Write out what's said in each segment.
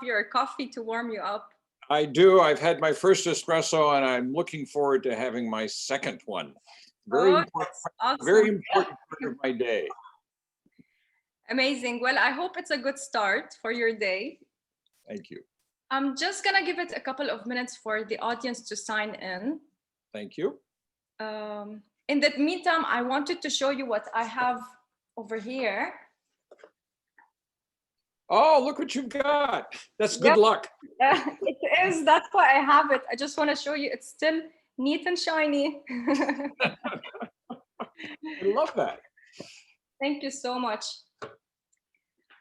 your coffee to warm you up. I do. I've had my first espresso and I'm looking forward to having my second one. Very important, awesome. very important part of my day. Amazing. Well, I hope it's a good start for your day. Thank you. I'm just gonna give it a couple of minutes for the audience to sign in. Thank you. In the meantime, I wanted to show you what I have over here. Oh, look what you've got. That's good luck. It is. That's why I have it. I just want to show you it's still neat and shiny. I love that. Thank you so much.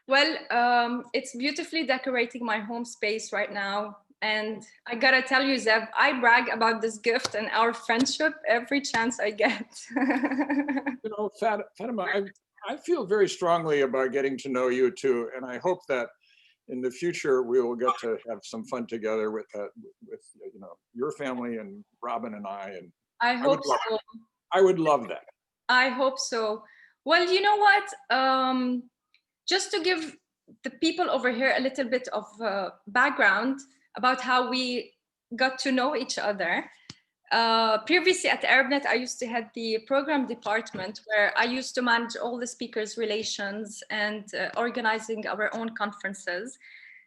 Well, it's beautifully decorating my home space right now. And I gotta tell you, Zev, I brag about this gift and our friendship every chance I get. You know, Fatima, I feel very strongly about getting to know you too. And I hope that in the future, we will get to have some fun together with you know, your family and Robin and I. And I hope so. I would love that. I hope so. Well, you know what? Just to give the people over here a little bit of background about how we got to know each other. Previously at Arabnet, I used to head the program department where I used to manage all the speakers' relations and organizing our own conferences.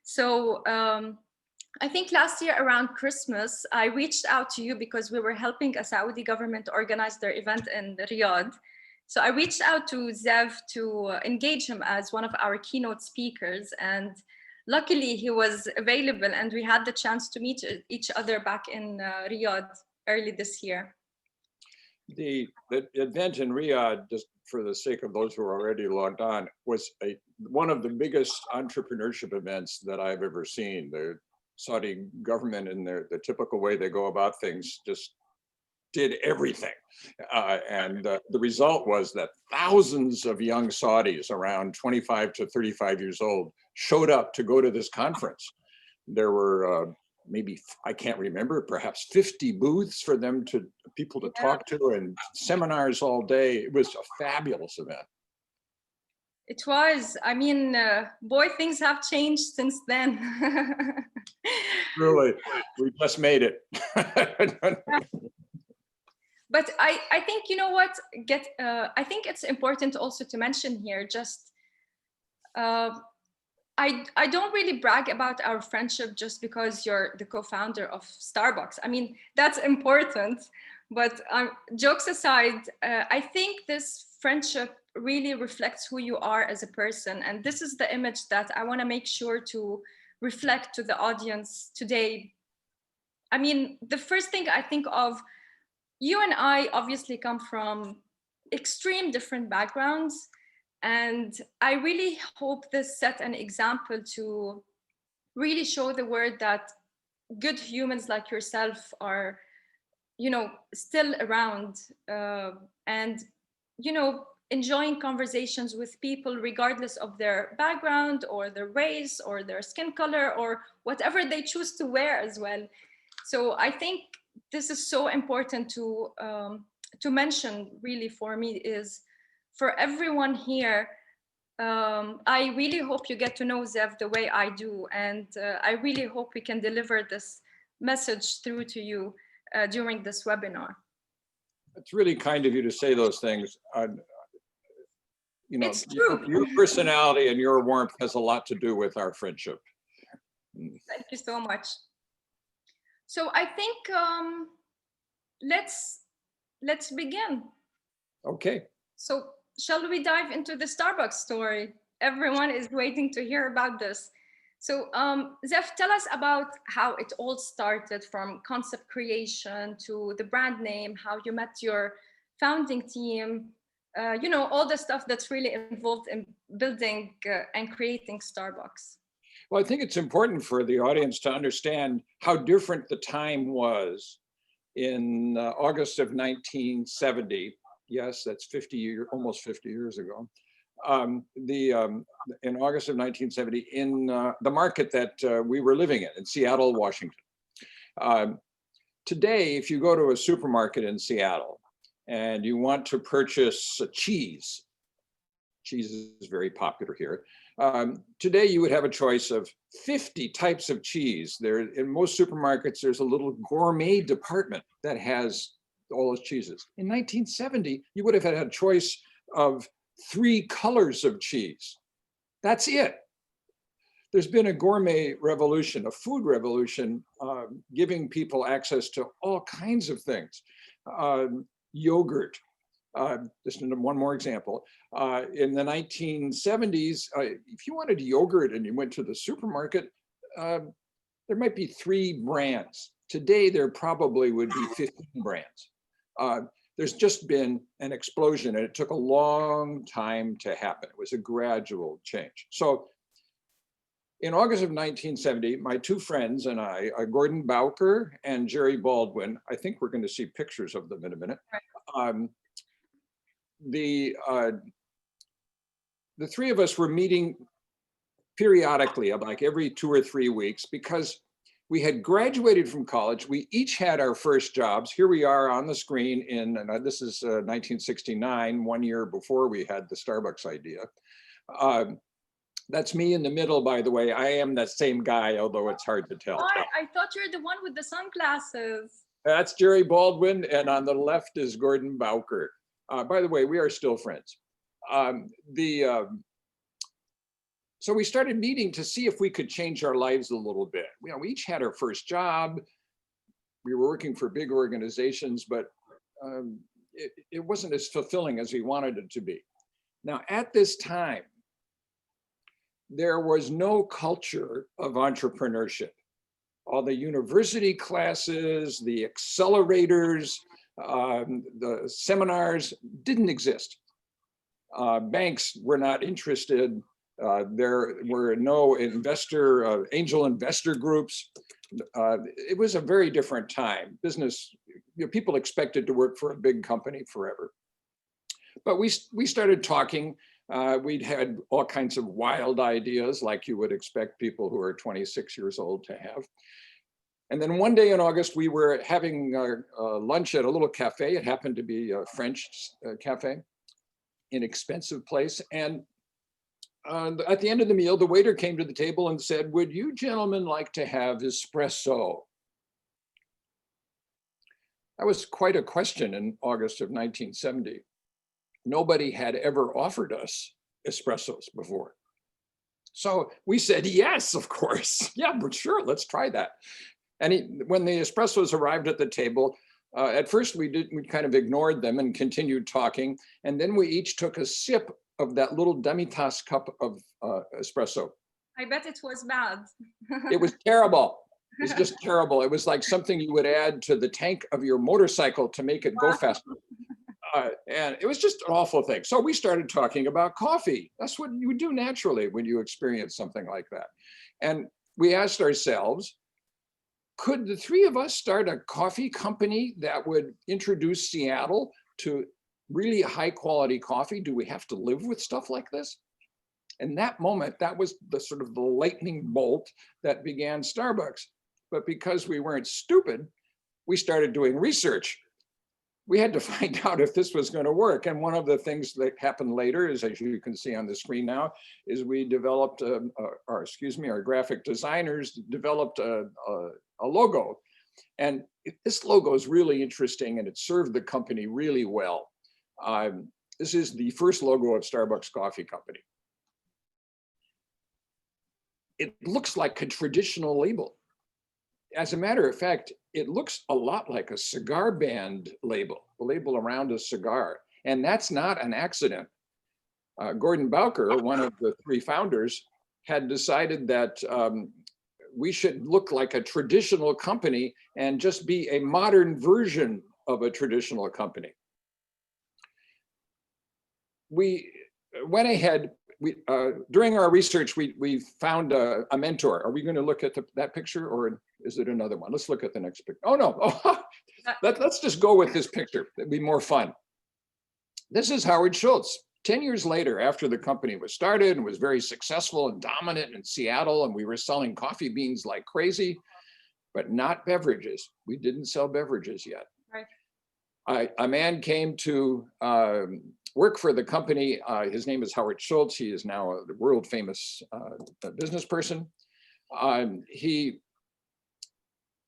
So I think last year around Christmas, I reached out to you because we were helping a Saudi government organize their event in Riyadh. So I reached out to Zev to engage him as one of our keynote speakers. And luckily he was available and we had the chance to meet each other back in Riyadh early this year. The event in Riyadh, just for the sake of those who are already logged on, was one of the biggest entrepreneurship events that I've ever seen. The Saudi government, in the typical way they go about things, just did everything. And the result was that thousands of young Saudis around 25 to 35 years old showed up to go to this conference. There were maybe, I can't remember, perhaps 50 booths for them people to talk to, and seminars all day. It was a fabulous event. It was. I mean, boy, things have changed since then. Really, we just made it. But I think, you know what, I think it's important also to mention here, just, I don't really brag about our friendship just because you're the co-founder of Starbucks. I mean, that's important, but jokes aside, I think this friendship really reflects who you are as a person. And this is the image that I want to make sure to reflect to the audience today. I mean, the first thing I think of, you and I obviously come from extreme different backgrounds. And I really hope this set an example to really show the world that good humans like yourself are, you know, still around and, you know, enjoying conversations with people regardless of their background or their race or their skin color or whatever they choose to wear as well. So I think this is so important to mention, really, for me, is for everyone here. I really hope you get to know Zev the way I do, and I really hope we can deliver this message through to you during this webinar. It's really kind of you to say those things. You know, it's true. Your personality and your warmth has a lot to do with our friendship. Thank you so much. So I think let's begin. Okay. So shall we dive into the Starbucks story? Everyone is waiting to hear about this. So Zev, tell us about how it all started, from concept creation to the brand name, how you met your founding team, you know, all the stuff that's really involved in building and creating Starbucks. Well, I think it's important for the audience to understand how different the time was in August of 1970. Yes, that's almost 50 years ago. In August of 1970, in the market that we were living in Seattle, Washington. Today, if you go to a supermarket in Seattle and you want to purchase a cheese is very popular here. Today, you would have a choice of 50 types of cheese. There, in most supermarkets, there's a little gourmet department that has all those cheeses. In 1970, you would have had a choice of 3 colors of cheese. That's it. There's been a gourmet revolution, a food revolution, giving people access to all kinds of things. Yogurt, just one more example. In the 1970s, if you wanted yogurt and you went to the supermarket, there might be 3 brands. Today, there probably would be 15 brands. There's just been an explosion, and it took a long time to happen. It was a gradual change. So in August of 1970, my 2 friends and I, Gordon Bowker and Jerry Baldwin, I think we're going to see pictures of them in a minute. The 3 of us were meeting periodically, like every 2 or 3 weeks, because we had graduated from college. We each had our first jobs. Here we are on the screen in, this is 1969, 1 year before we had the Starbucks idea. That's me in the middle, by the way. I am that same guy, although it's hard to tell. Oh, I thought you're the one with the sunglasses. That's Jerry Baldwin, and on the left is Gordon Bowker. By the way, we are still friends. So we started meeting to see if we could change our lives a little bit. We each had our first job. We were working for big organizations, but it wasn't as fulfilling as we wanted it to be. Now, at this time, there was no culture of entrepreneurship. All the university classes, the accelerators, the seminars didn't exist. Banks were not interested. There were no angel investor groups. It was a very different time. Business, people expected to work for a big company forever. But we started talking. We'd had all kinds of wild ideas, like you would expect people who are 26 years old to have. And then one day in August, we were having lunch at a little cafe. It happened to be a French cafe, inexpensive place. And at the end of the meal, the waiter came to the table and said, "Would you gentlemen like to have espresso?" That was quite a question in August of 1970. Nobody had ever offered us espressos before. So we said, yes, of course. Yeah, but sure, let's try that. And when the espressos arrived at the table, at first we kind of ignored them and continued talking. And then we each took a sip of that little demi-tasse cup of espresso. I bet it was bad. It was terrible. It was just terrible. It was like something you would add to the tank of your motorcycle to make it go faster. And it was just an awful thing. So we started talking about coffee. That's what you would do naturally when you experience something like that. And we asked ourselves, could the 3 of us start a coffee company that would introduce Seattle to really high quality coffee? Do we have to live with stuff like this? And that moment, that was the sort of the lightning bolt that began Starbucks. But because we weren't stupid, we started doing research. We had to find out if this was going to work. And one of the things that happened later is, as you can see on the screen now, is we developed, our graphic designers developed a logo. And this logo is really interesting, and it served the company really well. This is the first logo of Starbucks Coffee Company. It looks like a traditional label. As a matter of fact, it looks a lot like a cigar band label, a label around a cigar. And that's not an accident. Gordon Bowker, one of the 3 founders, had decided that we should look like a traditional company and just be a modern version of a traditional company. We went ahead. During our research, we found a mentor. Are we going to look at that picture, or is it another one? Let's look at the next picture. Oh, no. Oh, let's just go with this picture. It'd be more fun. This is Howard Schultz. 10 years later, after the company was started and was very successful and dominant in Seattle, and we were selling coffee beans like crazy, but not beverages. We didn't sell beverages yet. Right. a man came to work for the company. His name is Howard Schultz. He is now a world famous business person. He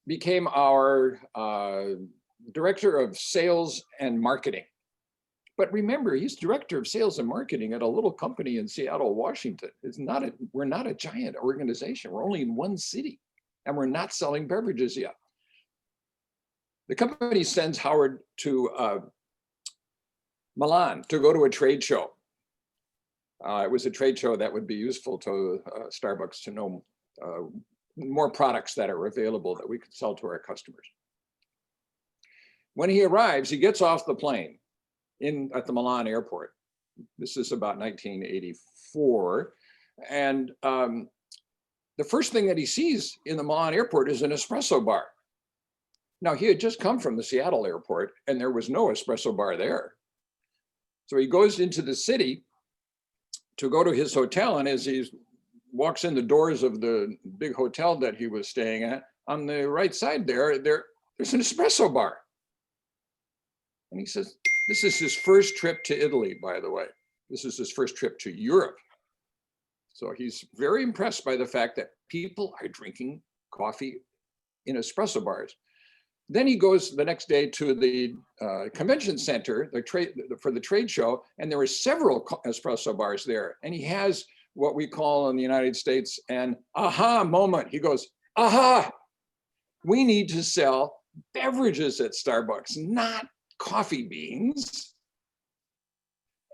became our director of sales and marketing. But remember, he's director of sales and marketing at a little company in Seattle, Washington. We're not a giant organization. We're only in one city, and we're not selling beverages yet. The company sends Howard to Milan to go to a trade show. It was a trade show that would be useful to Starbucks to know more products that are available that we could sell to our customers. When he arrives, he gets off the plane at the Milan airport. This is about 1984. And the first thing that he sees in the Milan airport is an espresso bar. Now, he had just come from the Seattle airport and there was no espresso bar there. So he goes into the city to go to his hotel, and as he walks in the doors of the big hotel that he was staying at, on the right side there's an espresso bar. And he says, this is his first trip to Italy, by the way. This is his first trip to Europe. So he's very impressed by the fact that people are drinking coffee in espresso bars. Then he goes the next day to the convention center for the trade show, and there were several espresso bars there. And he has what we call in the United States an aha moment. He goes, aha, we need to sell beverages at Starbucks, not coffee beans.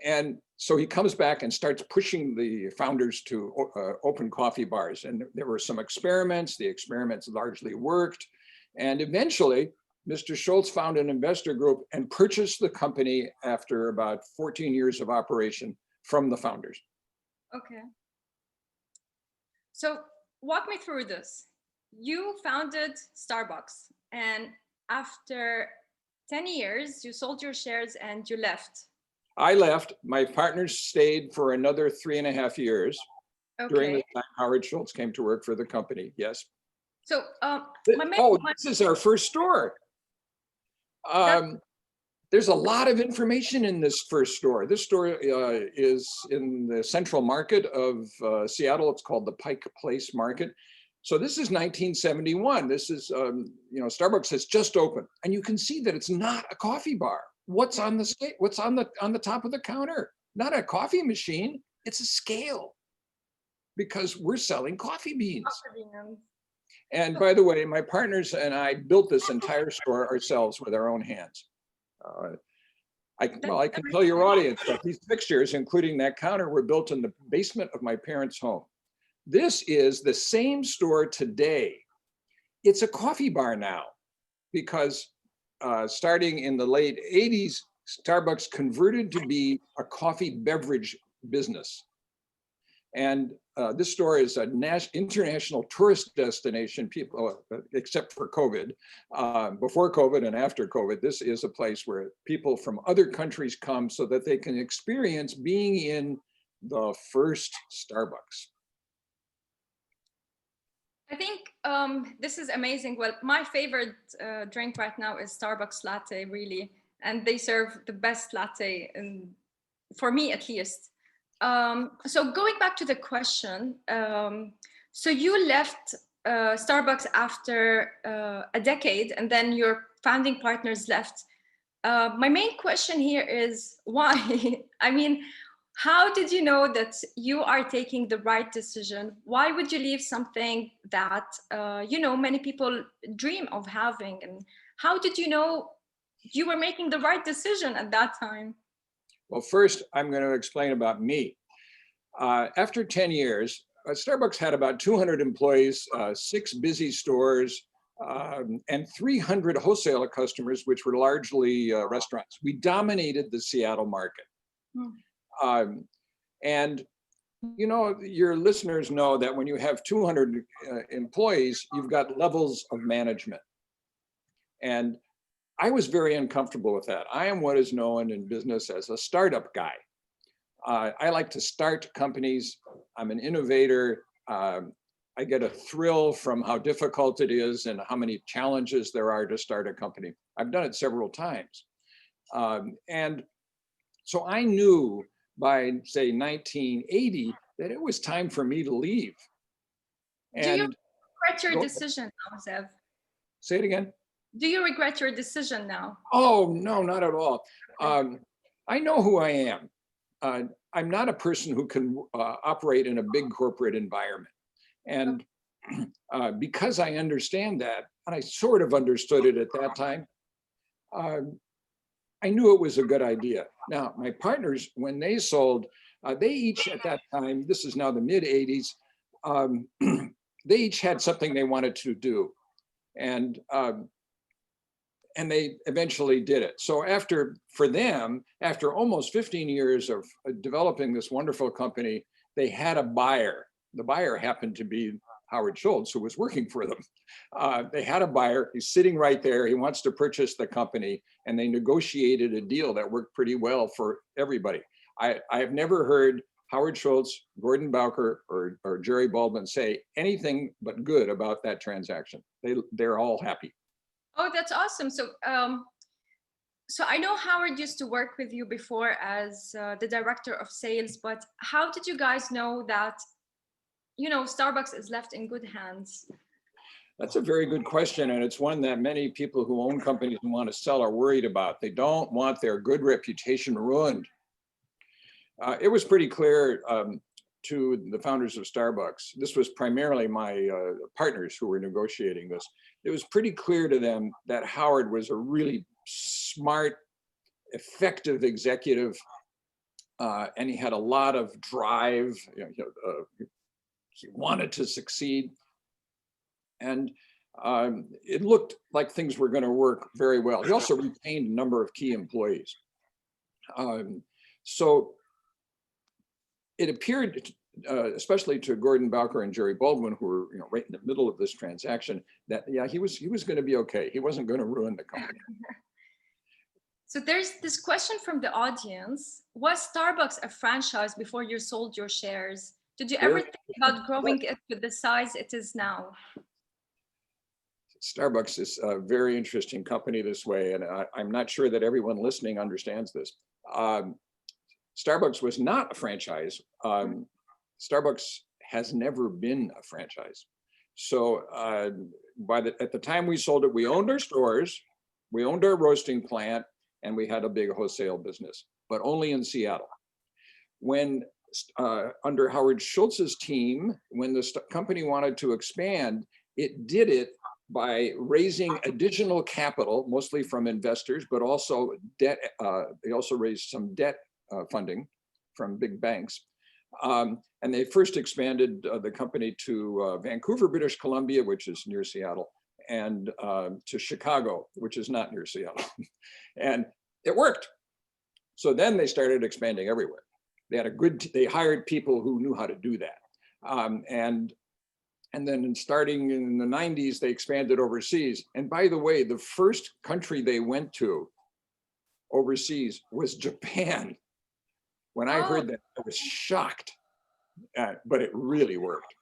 And so he comes back and starts pushing the founders to open coffee bars. And there were some experiments. The experiments largely worked. And eventually, Mr. Schultz found an investor group and purchased the company after about 14 years of operation from the founders. Okay. So walk me through this. You founded Starbucks, and after 10 years, you sold your shares and you left. I left. My partners stayed for another 3.5 years. Okay. During the time Howard Schultz came to work for the company. Yes. So, this is our first store. There's a lot of information in this first store. This store is in the central market of Seattle. It's called the Pike Place Market. So this is 1971. This is, Starbucks has just opened, and you can see that it's not a coffee bar. What's on the scale? What's on the top of the counter? Not a coffee machine. It's a scale, because we're selling coffee beans. And by the way, my partners and I built this entire store ourselves with our own hands. I can tell your audience that these fixtures, including that counter, were built in the basement of my parents' home. This is the same store today. It's a coffee bar now, because starting in the late 80s, Starbucks converted to be a coffee beverage business. And this store is an international tourist destination. People, except for COVID, before COVID and after COVID, this is a place where people from other countries come so that they can experience being in the first Starbucks. I think this is amazing. Well, my favorite drink right now is Starbucks latte, really. And they serve the best latte, for me at least. So going back to the question, so you left Starbucks after a decade, and then your founding partners left. My main question here is why? I mean, how did you know that you are taking the right decision? Why would you leave something that, many people dream of having? And how did you know you were making the right decision at that time? Well, first, I'm going to explain about me. After 10 years, Starbucks had about 200 employees, 6 busy stores, and 300 wholesale customers, which were largely restaurants. We dominated the Seattle market. And, your listeners know that when you have 200 employees, you've got levels of management. And I was very uncomfortable with that. I am what is known in business as a startup guy. I like to start companies. I'm an innovator. I get a thrill from how difficult it is and how many challenges there are to start a company. I've done it several times. And so I knew by, say, 1980 that it was time for me to leave. Do you And regret your go, decision now, Zev? say it again. Do you regret your decision now? Oh, no, not at all. I know who I am. I'm not a person who can operate in a big corporate environment. And because I understand that, and I sort of understood it at that time, I knew it was a good idea. Now, my partners, when they sold, they each at that time, this is now the mid 80s, they each had something they wanted to do. And they eventually did it. So for them, after almost 15 years of developing this wonderful company, they had a buyer. The buyer happened to be Howard Schultz, who was working for them. They had a buyer, he's sitting right there, he wants to purchase the company, and they negotiated a deal that worked pretty well for everybody. I have never heard Howard Schultz, Gordon Bowker, or Jerry Baldwin say anything but good about that transaction. They're all happy. Oh, that's awesome. So, so I know Howard used to work with you before as the director of sales, but how did you guys know that, you know, Starbucks is left in good hands? That's a very good question, and it's one that many people who own companies and want to sell are worried about. They don't want their good reputation ruined. It was pretty clear to the founders of Starbucks. This was primarily my partners who were negotiating this. It was pretty clear to them that Howard was a really smart, effective executive, and he had a lot of drive. He wanted to succeed. And it looked like things were going to work very well. He also retained a number of key employees. So it appeared, especially to Gordon Bowker and Jerry Baldwin, who were right in the middle of this transaction, that yeah, he was going to be okay. He wasn't going to ruin the company. So there's this question from the audience: was Starbucks a franchise before you sold your shares? Did you ever think about growing it to the size it is now? Starbucks is a very interesting company this way, and I'm not sure that everyone listening understands this. Starbucks was not a franchise. Starbucks has never been a franchise. So at the time we sold it, we owned our stores, we owned our roasting plant, and we had a big wholesale business, but only in Seattle. When under Howard Schultz's team, when the company wanted to expand, it did it by raising additional capital, mostly from investors, but also debt. They also raised some debt funding from big banks. And they first expanded the company to Vancouver, British Columbia, which is near Seattle, and to Chicago, which is not near Seattle. And it worked. So then they started expanding everywhere. They hired people who knew how to do that. And then starting in the 90s, they expanded overseas. And by the way, the first country they went to overseas was Japan. When I heard that, I was shocked, but it really worked.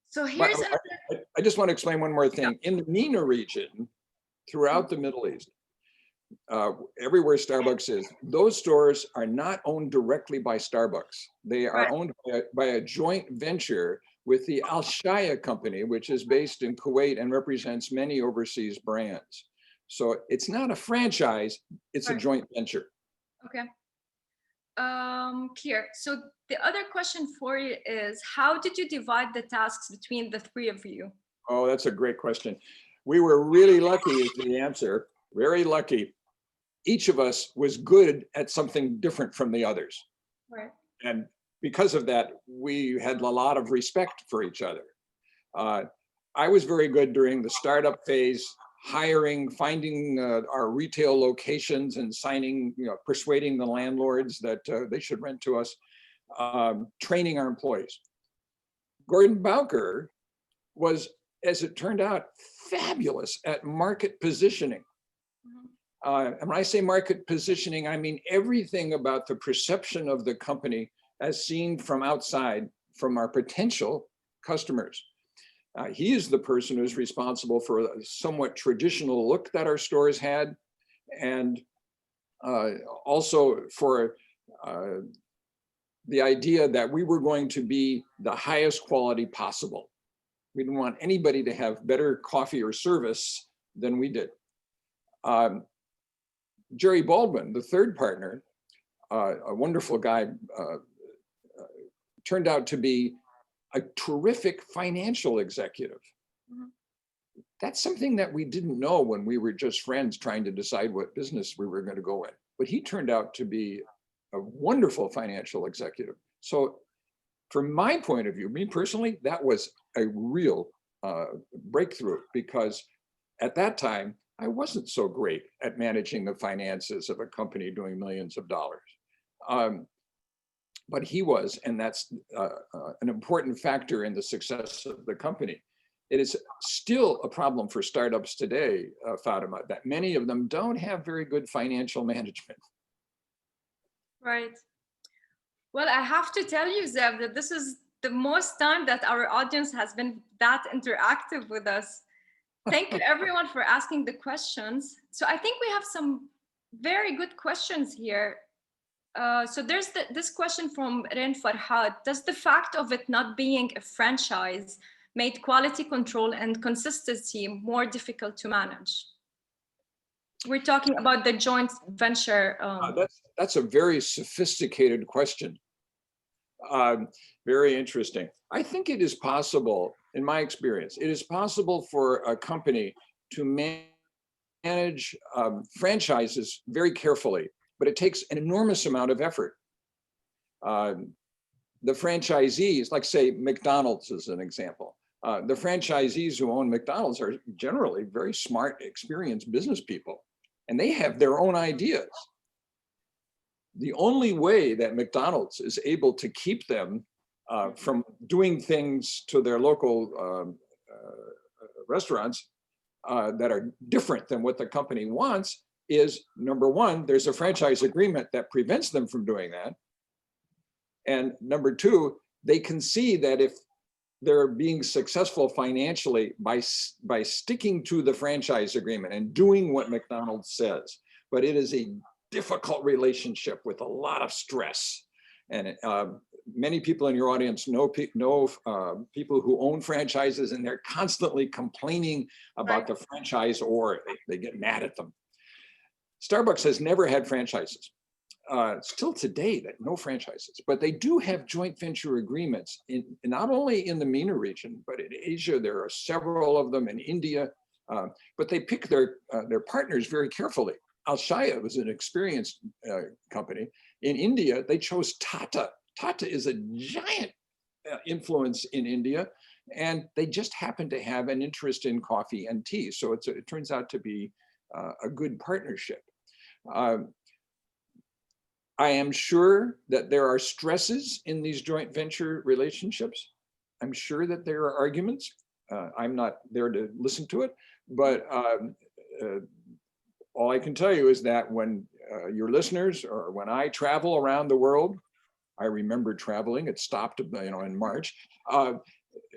So here's I just want to explain one more thing. In the MENA region, throughout the Middle East, everywhere Starbucks is, those stores are not owned directly by Starbucks. They are owned by a joint venture with the Al Shaya company, which is based in Kuwait and represents many overseas brands. So it's not a franchise, it's a joint venture. Okay. Clear. So the other question for you is, how did you divide the tasks between the three of you? Oh, that's a great question. We were really lucky is the answer, very lucky. Each of us was good at something different from the others. Right. And because of that, we had a lot of respect for each other. I was very good during the startup phase, hiring, finding our retail locations and signing, persuading the landlords that they should rent to us, training our employees. Gordon Bowker was, as it turned out, fabulous at market positioning. And when I say market positioning, I mean everything about the perception of the company as seen from outside, from our potential customers. He is the person who's responsible for a somewhat traditional look that our stores had. and also for the idea that we were going to be the highest quality possible. We didn't want anybody to have better coffee or service than we did. Jerry Baldwin, the third partner, a wonderful guy, turned out to be a terrific financial executive. Mm-hmm. That's something that we didn't know when we were just friends trying to decide what business we were going to go in. But he turned out to be a wonderful financial executive. So from my point of view, me personally, that was a real breakthrough, because at that time, I wasn't so great at managing the finances of a company doing millions of dollars. But he was, and that's an important factor in the success of the company. It is still a problem for startups today, Fatima, that many of them don't have very good financial management. Right. Well, I have to tell you, Zev, that this is the most time that our audience has been that interactive with us. Thank you, everyone, for asking the questions. So I think we have some very good questions here. So there's this question from Ren Farhad. Does the fact of it not being a franchise made quality control and consistency more difficult to manage? We're talking about the joint venture. That's a very sophisticated question. Very interesting. I think it is possible, in my experience, it is possible for a company to manage franchises very carefully, but it takes an enormous amount of effort. The franchisees, like say McDonald's is an example. The franchisees who own McDonald's are generally very smart, experienced business people, and they have their own ideas. The only way that McDonald's is able to keep them from doing things to their local restaurants that are different than what the company wants is, number one, there's a franchise agreement that prevents them from doing that. And number two, they can see that if they're being successful financially by sticking to the franchise agreement and doing what McDonald's says, but it is a difficult relationship with a lot of stress. And many people in your audience know people who own franchises, and they're constantly complaining about the franchise, or they get mad at them. Starbucks has never had franchises. Still today, no franchises, but they do have joint venture agreements not only in the MENA region, but in Asia. There are several of them in India, but they pick their partners very carefully. Al-Shaya was an experienced company. In India, they chose Tata. Tata is a giant influence in India, and they just happen to have an interest in coffee and tea. So it turns out to be a good partnership. I am sure that there are stresses in these joint venture relationships. I'm sure that there are arguments. I'm not there to listen to it, but all I can tell you is that when your listeners, or when I travel around the world, I remember traveling, it stopped in March.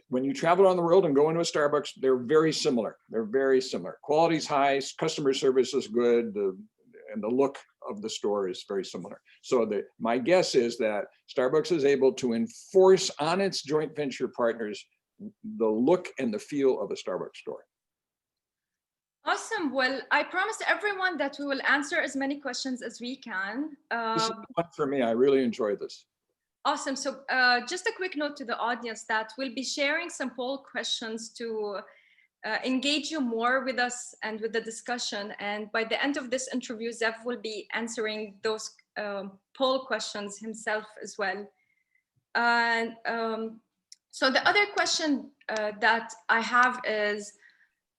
When you travel around the world and go into a Starbucks, they're very similar. They're very similar. Quality's high, customer service is good, and the look of the store is very similar. So my guess is that Starbucks is able to enforce on its joint venture partners the look and the feel of a Starbucks store. Awesome. Well, I promised everyone that we will answer as many questions as we can. This is fun for me. I really enjoy this. Awesome. So just a quick note to the audience that we'll be sharing some poll questions to engage you more with us and with the discussion. And by the end of this interview, Zev will be answering those poll questions himself as well. And so the other question that I have is,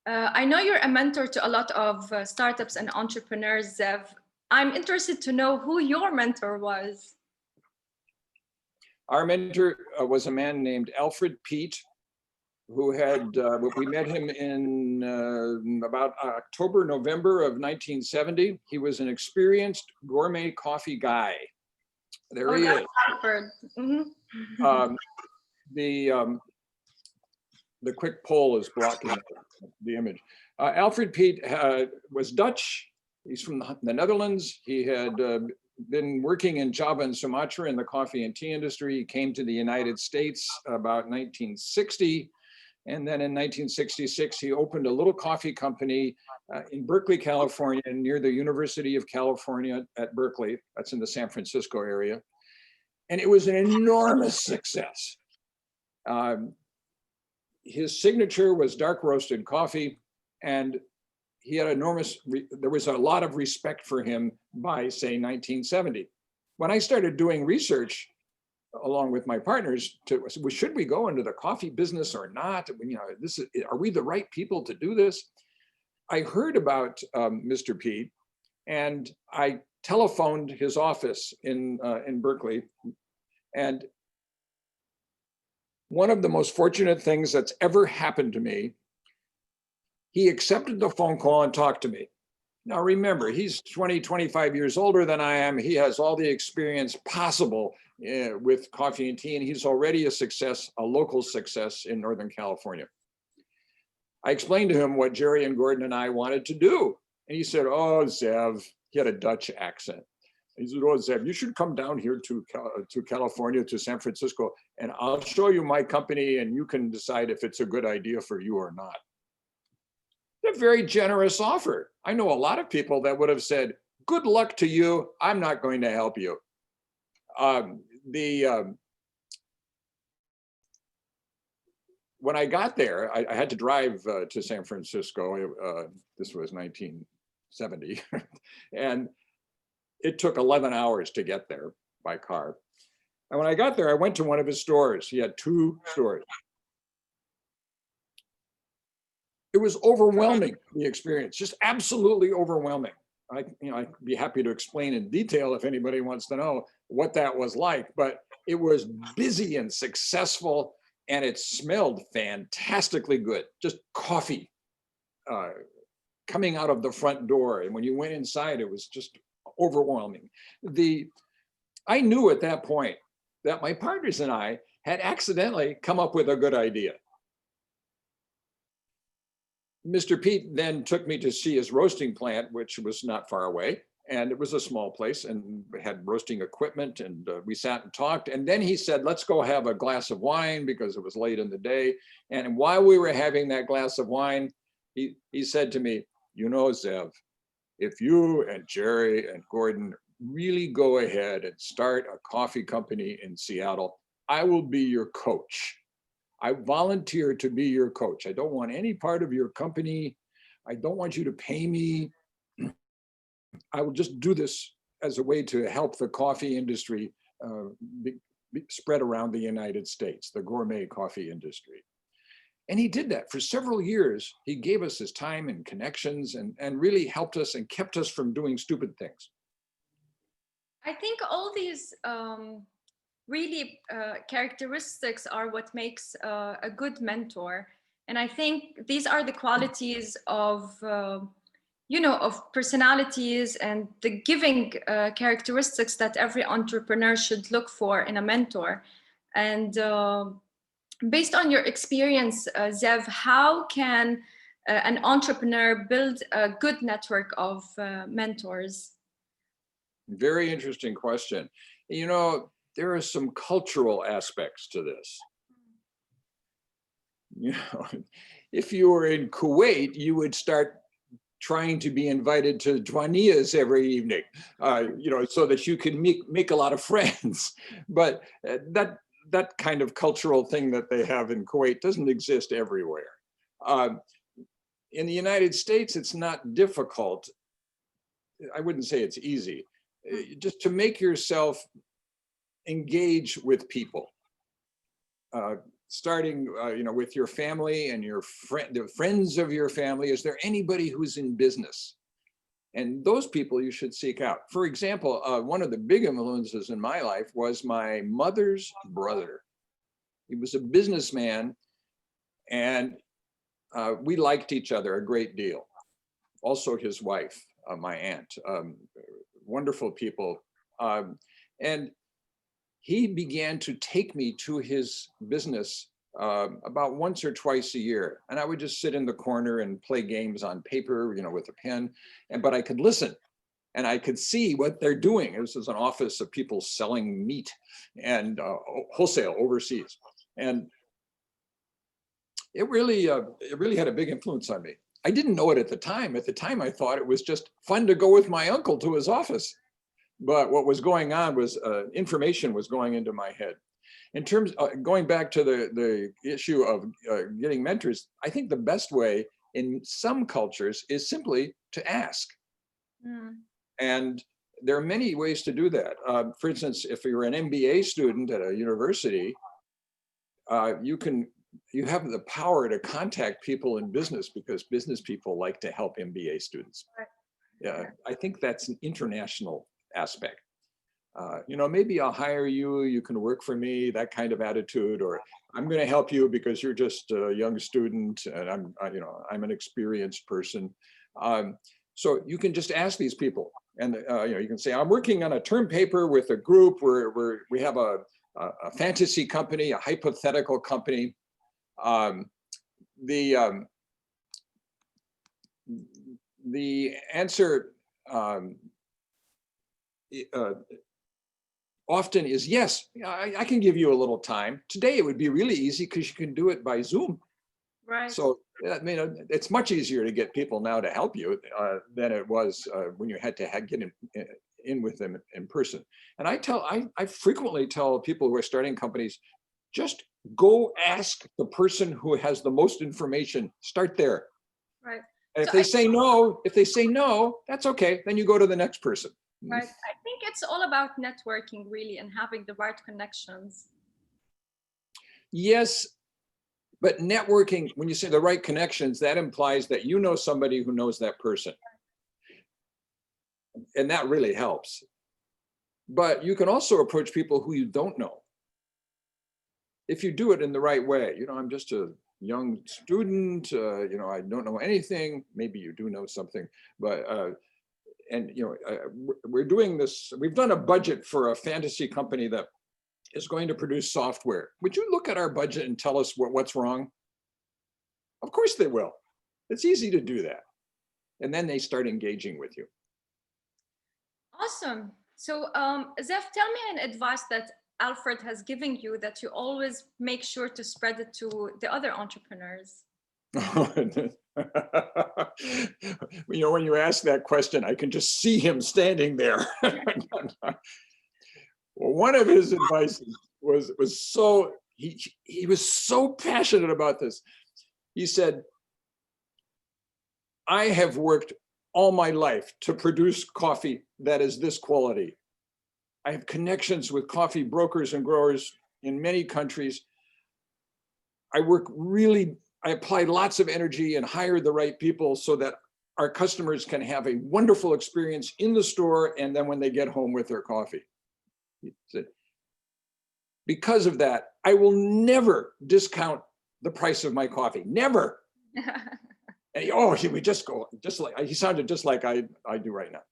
I know you're a mentor to a lot of startups and entrepreneurs, Zev. I'm interested to know who your mentor was. Our mentor was a man named Alfred Peet, who had, we met him in about October, November of 1970. He was an experienced gourmet coffee guy. There he is. Mm-hmm. The quick poll is blocking the image. Alfred Peet was Dutch. He's from the Netherlands. He had been working in Java and Sumatra in the coffee and tea industry. He came to the United States about 1960. And then in 1966, he opened a little coffee company in Berkeley, California, near the University of California at Berkeley. That's in the San Francisco area. And it was an enormous success. His signature was dark roasted coffee, and he had there was a lot of respect for him by, say, 1970. When I started doing research along with my partners should we go into the coffee business or not? You know, are we the right people to do this? I heard about Mr. Pete, and I telephoned his office in Berkeley. And one of the most fortunate things that's ever happened to me, he accepted the phone call and talked to me. Now remember, he's 20, 25 years older than I am. He has all the experience possible with coffee and tea, and he's already a success, a local success in Northern California. I explained to him what Jerry and Gordon and I wanted to do. And he said, oh, Zev, he had a Dutch accent. He said, oh, Zev, you should come down here to California, to San Francisco, and I'll show you my company and you can decide if it's a good idea for you or not. A very generous offer. I know a lot of people that would have said, good luck to you, I'm not going to help you. When I got there, I had to drive to San Francisco. This was 1970. And it took 11 hours to get there by car. And when I got there, I went to one of his stores. He had 2 stores. It was overwhelming, the experience, just absolutely overwhelming. I'd be happy to explain in detail if anybody wants to know what that was like, but it was busy and successful, and it smelled fantastically good, just coffee coming out of the front door. And when you went inside, it was just overwhelming. I knew at that point that my partners and I had accidentally come up with a good idea. Mr. Pete then took me to see his roasting plant, which was not far away. And it was a small place and had roasting equipment, and we sat and talked. And then he said, let's go have a glass of wine, because it was late in the day. And while we were having that glass of wine, he said to me, you know, Zev, if you and Jerry and Gordon really go ahead and start a coffee company in Seattle, I will be your coach. I volunteer to be your coach. I don't want any part of your company. I don't want you to pay me. I will just do this as a way to help the coffee industry spread around the United States, the gourmet coffee industry. And he did that for several years. He gave us his time and connections and really helped us and kept us from doing stupid things. I think all these really characteristics are what makes a good mentor. And I think these are the qualities of, of personalities and the giving characteristics that every entrepreneur should look for in a mentor. And based on your experience, Zev, how can an entrepreneur build a good network of mentors? Very interesting question. You know, there are some cultural aspects to this. You know, if you were in Kuwait, you would start trying to be invited to Dwaniyas every evening, so that you can make a lot of friends. But that kind of cultural thing that they have in Kuwait doesn't exist everywhere. In the United States, it's not difficult. I wouldn't say it's easy. Just to make yourself engage with people, starting with your family and the friends of your family. Is there anybody who's in business? And those people you should seek out. For example, one of the big influences in my life was my mother's brother. He was a businessman, and we liked each other a great deal. Also his wife, my aunt, wonderful people. And he began to take me to his business about once or twice a year. And I would just sit in the corner and play games on paper, with a pen, but I could listen and I could see what they're doing. This is an office of people selling meat and wholesale overseas. And it really had a big influence on me. I didn't know it at the time. At the time, I thought it was just fun to go with my uncle to his office. But what was going on was information was going into my head. In terms going back to the issue of getting mentors, I think the best way in some cultures is simply to ask. Mm. And there are many ways to do that. For instance, if you're an MBA student at a university, you have the power to contact people in business because business people like to help MBA students. Yeah, I think that's an international aspect. Maybe I'll hire you, you can work for me, that kind of attitude, or I'm going to help you because you're just a young student and I'm an experienced person. So you can just ask these people and, you can say, I'm working on a term paper with a group where we have a fantasy company, a hypothetical company. The answer often is yes. I can give you a little time. Today it would be really easy because you can do it by Zoom. Right. So it's much easier to get people now to help you than it was when you had to get in with them in person. And I frequently tell people who are starting companies, just go ask the person who has the most information. Start there. Right. And if they say no, that's okay. Then you go to the next person. Right. I think it's all about networking, really, and having the right connections. Yes, but networking, when you say the right connections, that implies that you know somebody who knows that person. And that really helps. But you can also approach people who you don't know. If you do it in the right way, I'm just a young student, I don't know anything. Maybe you do know something, but we're doing this. We've done a budget for a fantasy company that is going to produce software. Would you look at our budget and tell us what's wrong? Of course they will. It's easy to do that. And then they start engaging with you. Awesome. So Zeph, tell me an advice that Alfred has given you that you always make sure to spread it to the other entrepreneurs. When you ask that question, I can just see him standing there. Well, one of his advice was so, he was so passionate about this. He said, I have worked all my life to produce coffee that is this quality. I have connections with coffee brokers and growers in many countries. I applied lots of energy and hired the right people so that our customers can have a wonderful experience in the store and then when they get home with their coffee. He said, because of that, I will never discount the price of my coffee, never. And he would just go, he sounded just like I do right now.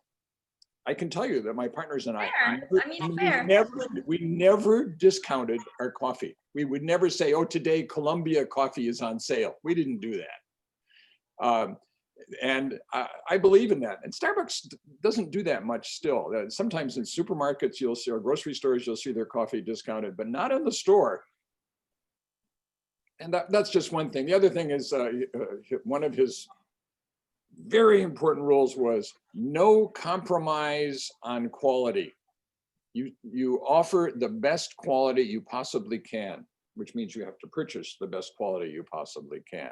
I can tell you that my partners and we never discounted our coffee. We would never say, oh, today Columbia coffee is on sale. We didn't do that. And I believe in that. And Starbucks doesn't do that much still. Sometimes in supermarkets, you'll see, or grocery stores, you'll see their coffee discounted, but not in the store. And that's just one thing. The other thing is one of his very important rules was no compromise on quality. You offer the best quality you possibly can, which means you have to purchase the best quality you possibly can.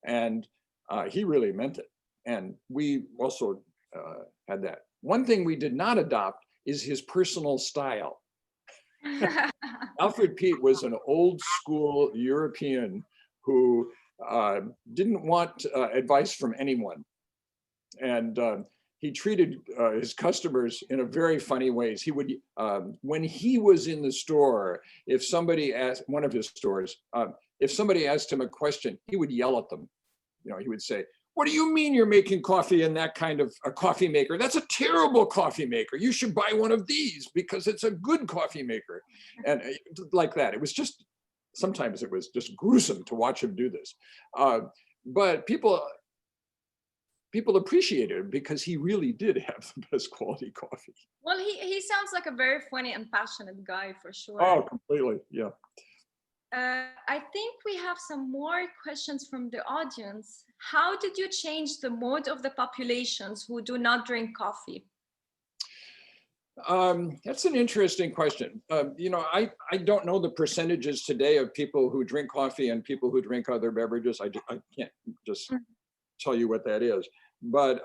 And he really meant it. And we also had that. One thing we did not adopt is his personal style. Alfred Pete was an old school European who didn't want advice from anyone. And he treated his customers in a very funny ways. He would, when he was in the store, if somebody asked, one of his stores, if somebody asked him a question, he would yell at them. He would say, what do you mean you're making coffee in that kind of a coffee maker? That's a terrible coffee maker. You should buy one of these because it's a good coffee maker. And like that. It was just sometimes it was just gruesome to watch him do this. But people appreciated him because he really did have the best quality coffee. Well, he sounds like a very funny and passionate guy for sure. Oh, completely, yeah. I think we have some more questions from the audience. How did you change the mood of the populations who do not drink coffee? That's an interesting question. I don't know the percentages today of people who drink coffee and people who drink other beverages. I can't just tell you what that is. But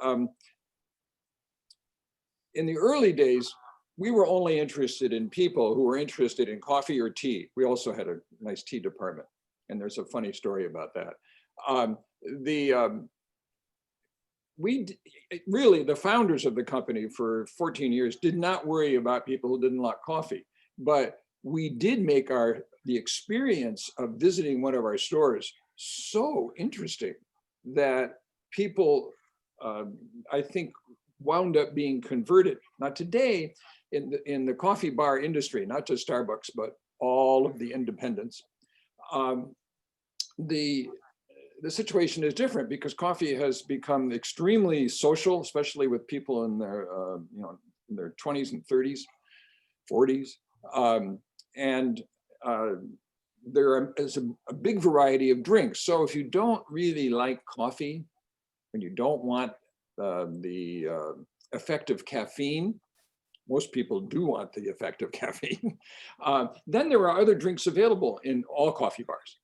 in the early days, we were only interested in people who were interested in coffee or tea. We also had a nice tea department, and there's a funny story about that. Really, the founders of the company for 14 years did not worry about people who didn't like coffee, but we did make the experience of visiting one of our stores so interesting that people, I think, wound up being converted. Now today, in the coffee bar industry, not just Starbucks, but all of the independents, the situation is different because coffee has become extremely social, especially with people in their, in their 20s and 30s, 40s, and there is a big variety of drinks. So if you don't really like coffee and you don't want the effect of caffeine, most people do want the effect of caffeine, then there are other drinks available in all coffee bars.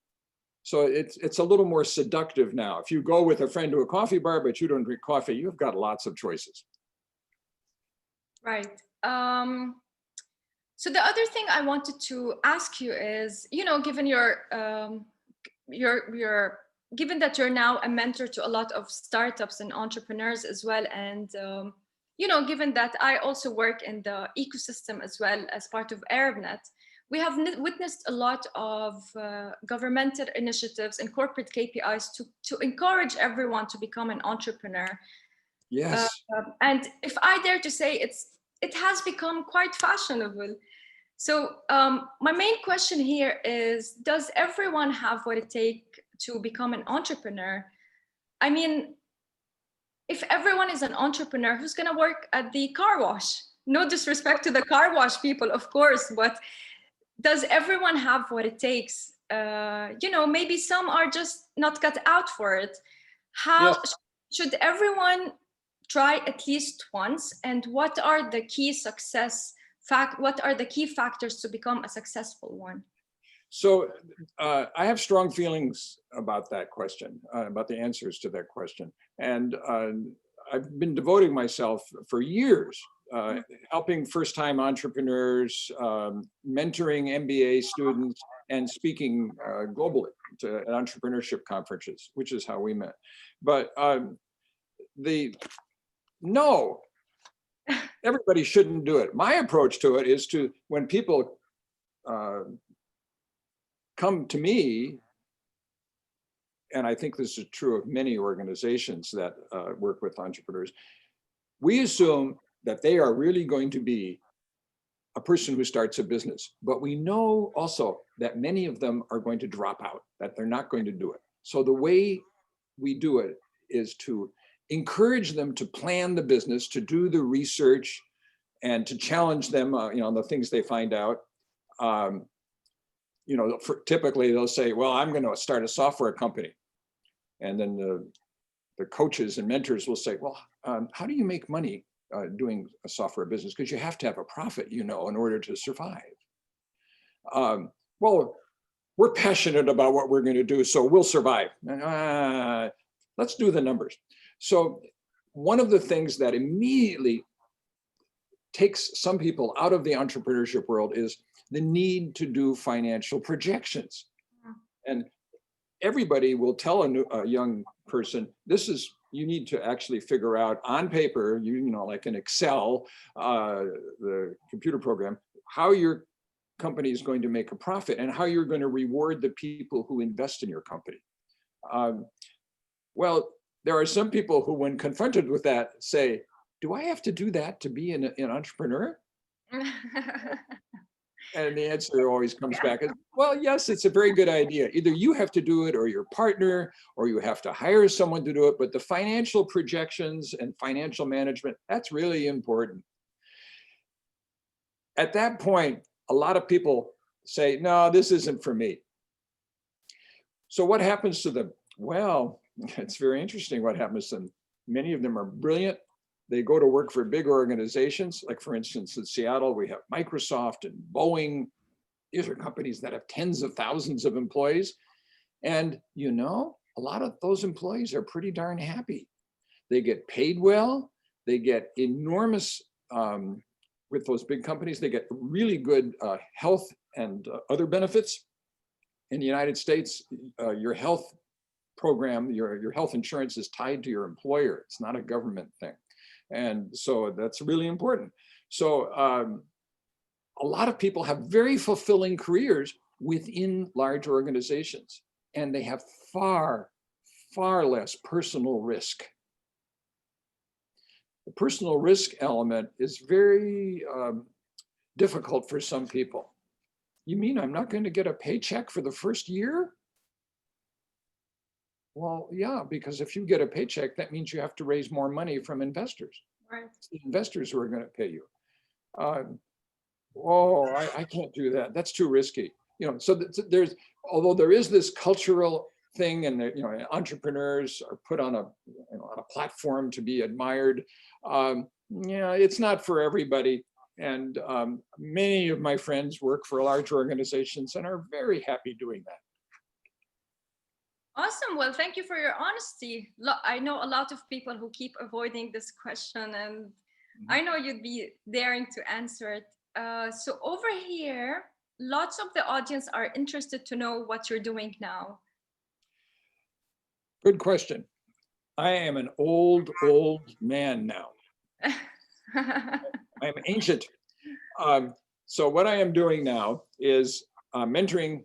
So it's a little more seductive now. If you go with a friend to a coffee bar, but you don't drink coffee, you've got lots of choices. Right. So the other thing I wanted to ask you is, given given that you're now a mentor to a lot of startups and entrepreneurs as well, and given that I also work in the ecosystem as well as part of Arabnet, we have witnessed a lot of governmental initiatives and corporate KPIs to encourage everyone to become an entrepreneur. Yes. And if I dare to say, it has become quite fashionable. So my main question here is, does everyone have what it takes to become an entrepreneur? I mean, if everyone is an entrepreneur, who's going to work at the car wash? No disrespect to the car wash people, of course, but does everyone have what it takes? Maybe some are just not cut out for it. How should everyone try at least once? And what are the key what are the key factors to become a successful one? So I have strong feelings about that question, about the answers to that question. And I've been devoting myself for years helping first-time entrepreneurs, mentoring MBA students, and speaking globally at entrepreneurship conferences, which is how we met. But no, everybody shouldn't do it. My approach to it is to, when people come to me, and I think this is true of many organizations that work with entrepreneurs, we assume that they are really going to be a person who starts a business, but we know also that many of them are going to drop out, that they're not going to do it. So the way we do it is to encourage them to plan the business, to do the research, and to challenge them on the things they find out. Typically they'll say, well, I'm going to start a software company. And then the coaches and mentors will say, well, how do you make money doing a software business? Because you have to have a profit, in order to survive. Well, we're passionate about what we're going to do, so we'll survive. Let's do the numbers. So one of the things that immediately takes some people out of the entrepreneurship world is the need to do financial projections. And everybody will tell a young person, you need to actually figure out on paper, like in Excel, the computer program, how your company is going to make a profit and how you're going to reward the people who invest in your company. Well, there are some people who, when confronted with that, say, do I have to do that to be an entrepreneur? And the answer always comes back as, well, yes, it's a very good idea. Either you have to do it or your partner, or you have to hire someone to do it. But the financial projections and financial management, that's really important. At that point, a lot of people say, no, this isn't for me. So what happens to them? Well, it's very interesting what happens to them. Many of them are brilliant. They go to work for big organizations. Like for instance, in Seattle, we have Microsoft and Boeing. These are companies that have tens of thousands of employees. And you know, a lot of those employees are pretty darn happy. They get paid well. They get enormous, with those big companies, they get really good health and other benefits. In the United States, your health program, your health insurance is tied to your employer. It's not a government thing. And so that's really important. So a lot of people have very fulfilling careers within large organizations, and they have far, far less personal risk. The personal risk element is very difficult for some people. You mean I'm not going to get a paycheck for the first year? Well, yeah, because if you get a paycheck, that means you have to raise more money from investors. Right. It's the investors who are going to pay you. I can't do that. That's too risky. You know, so there's, although there is this cultural thing, and you know, entrepreneurs are put on a, you know, on a platform to be admired. Yeah, it's not for everybody. And many of my friends work for large organizations and are very happy doing that. Awesome. Well, thank you for your honesty. I know a lot of people who keep avoiding this question, and I know you'd be daring to answer it. So over here, lots of the audience are interested to know what you're doing now. Good question. I am an old man now. I'm ancient. So what I am doing now is mentoring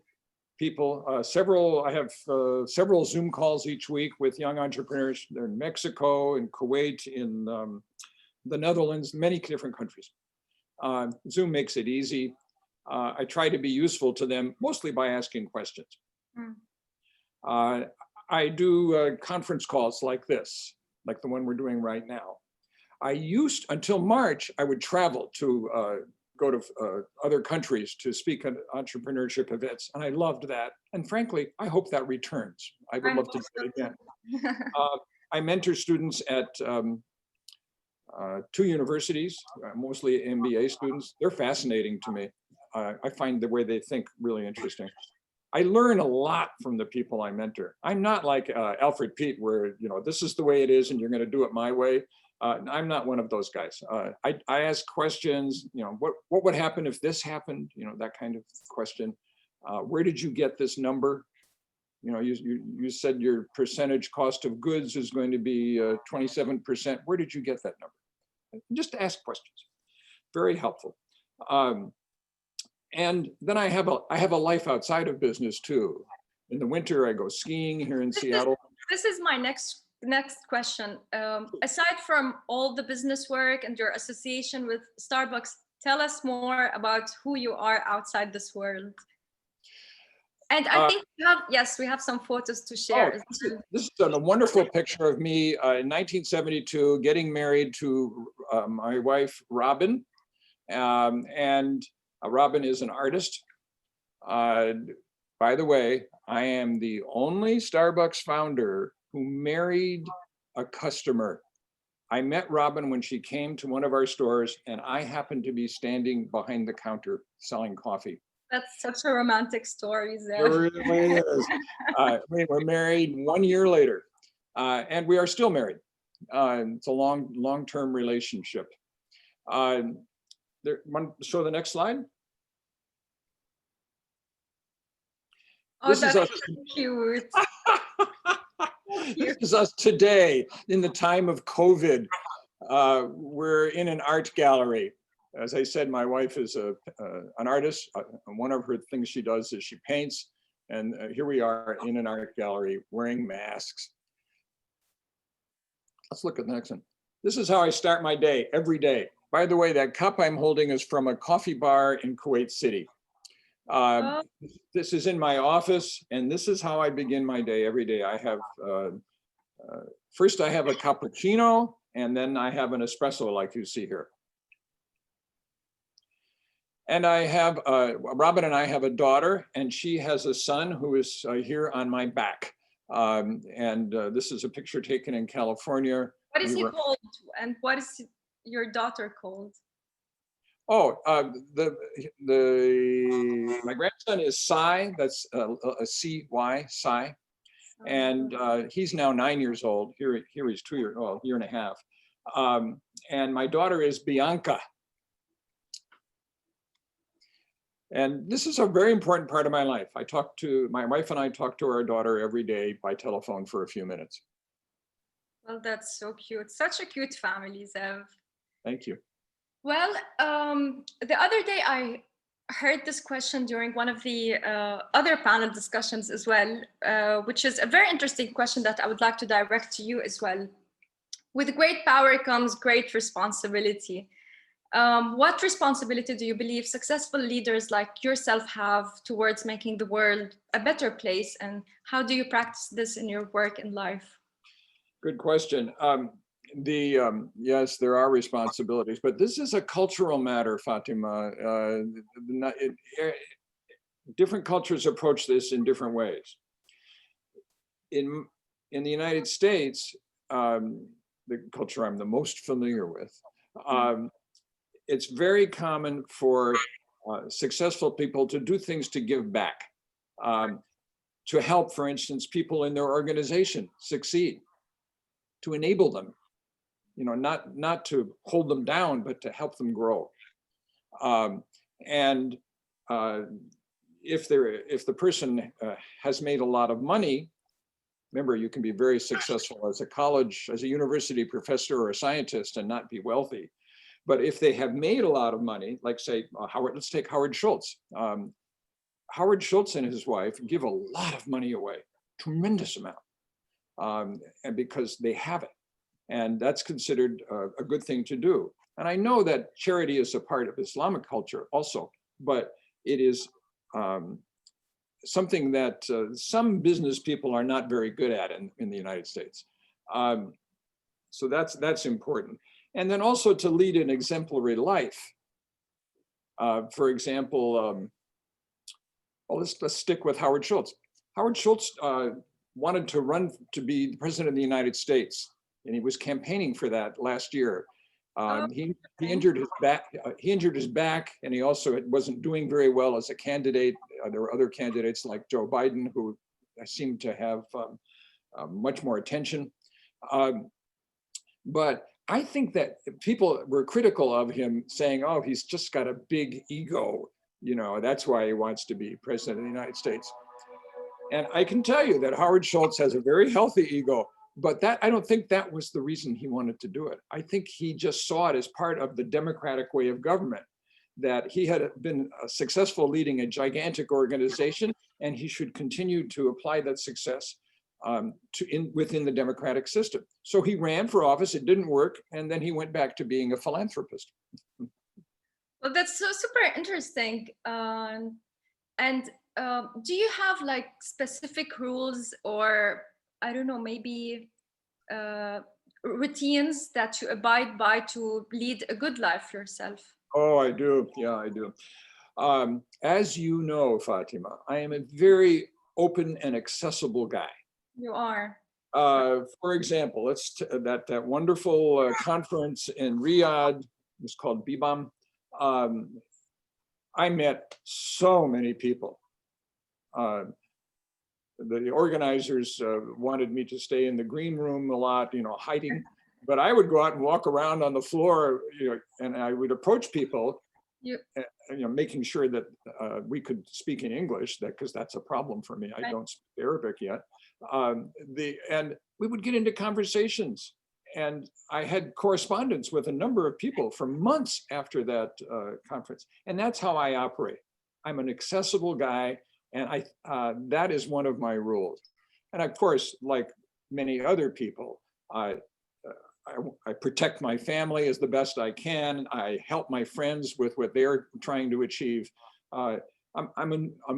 people. I have several Zoom calls each week with young entrepreneurs. They're in Mexico, in Kuwait, in the Netherlands, many different countries. Zoom makes it easy. I try to be useful to them, mostly by asking questions. I do conference calls like this, like the one we're doing right now. Until March, I would travel to go to other countries to speak at entrepreneurship events, and I loved that. And frankly, I hope that returns. I would love to do it again. I mentor students at 2 universities, mostly MBA students. They're fascinating to me. I find the way they think really interesting. I learn a lot from the people I mentor. I'm not like Alfred Pete, where, you know, this is the way it is and you're going to do it my way. I'm not one of those guys. I ask questions, you know, what would happen if this happened? You know, that kind of question. Where did you get this number? You know, you said your percentage cost of goods is going to be 27%. Where did you get that number? Just ask questions. Very helpful. And then I have a life outside of business too. In the winter, I go skiing here in Seattle. This is my next question. Aside from all the business work and your association with Starbucks, tell us more about who you are outside this world. And I think we have some photos to share. This is a wonderful picture of me in 1972, getting married to my wife, Robin. And Robin is an artist. By the way, I am the only Starbucks founder who married a customer. I met Robin when she came to one of our stores, and I happened to be standing behind the counter selling coffee. That's such a romantic story, Zed. It really is. We were married 1 year later, and we are still married. It's a long-term relationship. Want to show the next slide? Oh, this that's cute. This is us today in the time of COVID. We're in an art gallery. As I said, my wife is an artist. One of her things she does is she paints. And here we are in an art gallery wearing masks. Let's look at the next one. This is how I start my day every day. By the way, that cup I'm holding is from a coffee bar in Kuwait City. Um, Oh, this is in my office, and this is how I begin my day every day. I have, first I have a cappuccino, and then I have an espresso like you see here. And I have, Robin and I have a daughter, and she has a son who is here on my back. This is a picture taken in California. what is he called? And what is your daughter called? Oh, my grandson is Cy, that's a C-Y, Cy. And he's now 9 years old. Here he's 2 years, well, year and a half. And my daughter is Bianca. And this is a very important part of my life. My wife and I talk to our daughter every day by telephone for a few minutes. Well, that's so cute. Such a cute family, Zev. Thank you. Well, the other day I heard this question during one of the other panel discussions as well, which is a very interesting question that I would like to direct to you as well. With great power comes great responsibility. What responsibility do you believe successful leaders like yourself have towards making the world a better place? And how do you practice this in your work and life? Good question. Yes, there are responsibilities, but this is a cultural matter, Fatima. Different cultures approach this in different ways. In the United States, the culture I'm the most familiar with, it's very common for successful people to do things to give back, to help, for instance, people in their organization succeed, to enable them, not to hold them down, but to help them grow. If the person has made a lot of money, remember, you can be very successful as a university professor or a scientist and not be wealthy. But if they have made a lot of money, like say, let's take Howard Schultz. Howard Schultz and his wife give a lot of money away, tremendous amount, and because they have it. And that's considered a good thing to do. And I know that charity is a part of Islamic culture also, but it is something that some business people are not very good at in the United States. So that's important. And then also to lead an exemplary life. For example, let's stick with Howard Schultz. Howard Schultz wanted to run to be the president of the United States, and he was campaigning for that last year. He injured his back. And he also wasn't doing very well as a candidate. There were other candidates like Joe Biden who seemed to have much more attention. But I think that people were critical of him, saying, "Oh, he's just got a big ego. That's why he wants to be president of the United States." And I can tell you that Howard Schultz has a very healthy ego. But I don't think that was the reason he wanted to do it. I think he just saw it as part of the democratic way of government, that he had been successful leading a gigantic organization, and he should continue to apply that success within the democratic system. So he ran for office, it didn't work, and then he went back to being a philanthropist. Well, that's so super interesting. Do you have like specific rules or I don't know, maybe routines that you abide by to lead a good life yourself? Oh, I do. Yeah, I do. As you know, Fatima, I am a very open and accessible guy. You are. For example, that wonderful conference in Riyadh, it was called BIBAM. I met so many people. The organizers wanted me to stay in the green room a lot, hiding. But I would go out and walk around on the floor, and I would approach people, making sure that we could speak in English, because that's a problem for me. I don't speak Arabic yet. And we would get into conversations. And I had correspondence with a number of people for months after that conference. And that's how I operate. I'm an accessible guy. And that is one of my rules. And of course, like many other people, I protect my family as the best I can. I help my friends with what they're trying to achieve. I'm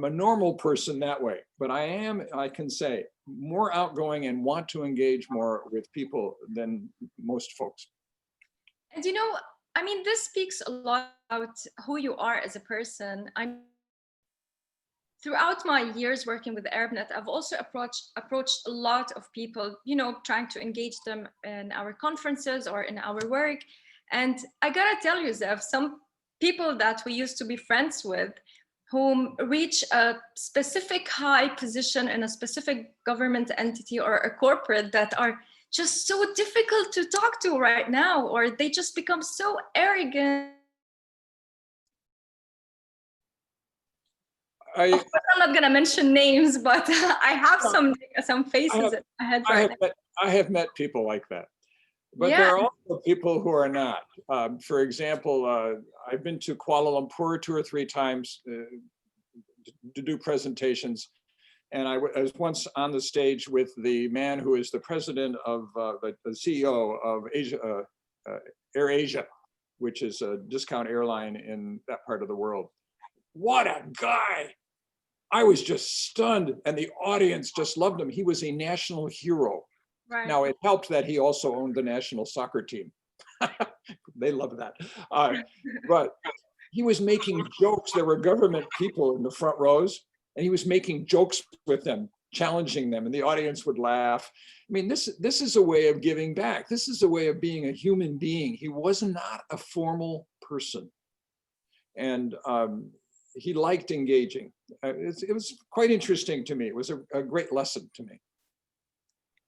a normal person that way, but I can say, more outgoing and want to engage more with people than most folks. And I mean, this speaks a lot about who you are as a person. Throughout my years working with Arabnet, I've also approached a lot of people, trying to engage them in our conferences or in our work. And I gotta tell you, Zev, some people that we used to be friends with, whom reach a specific high position in a specific government entity or a corporate, that are just so difficult to talk to right now, or they just become so arrogant. Of course, I'm not going to mention names, but I have some faces in my head right now. I have met people like that, but Yeah. there are also people who are not. For example, I've been to Kuala Lumpur 2 or 3 times to do presentations, and I was once on the stage with the man who is the president of the CEO of Asia, Air Asia, which is a discount airline in that part of the world. What a guy! I was just stunned, and the audience just loved him. He was a national hero. Right. Now, it helped that he also owned the national soccer team. They love that. But he was making jokes. There were government people in the front rows, and he was making jokes with them, challenging them, and the audience would laugh. I mean, this is a way of giving back. This is a way of being a human being. He was not a formal person. And he liked engaging. It was quite interesting to me. It was a great lesson to me.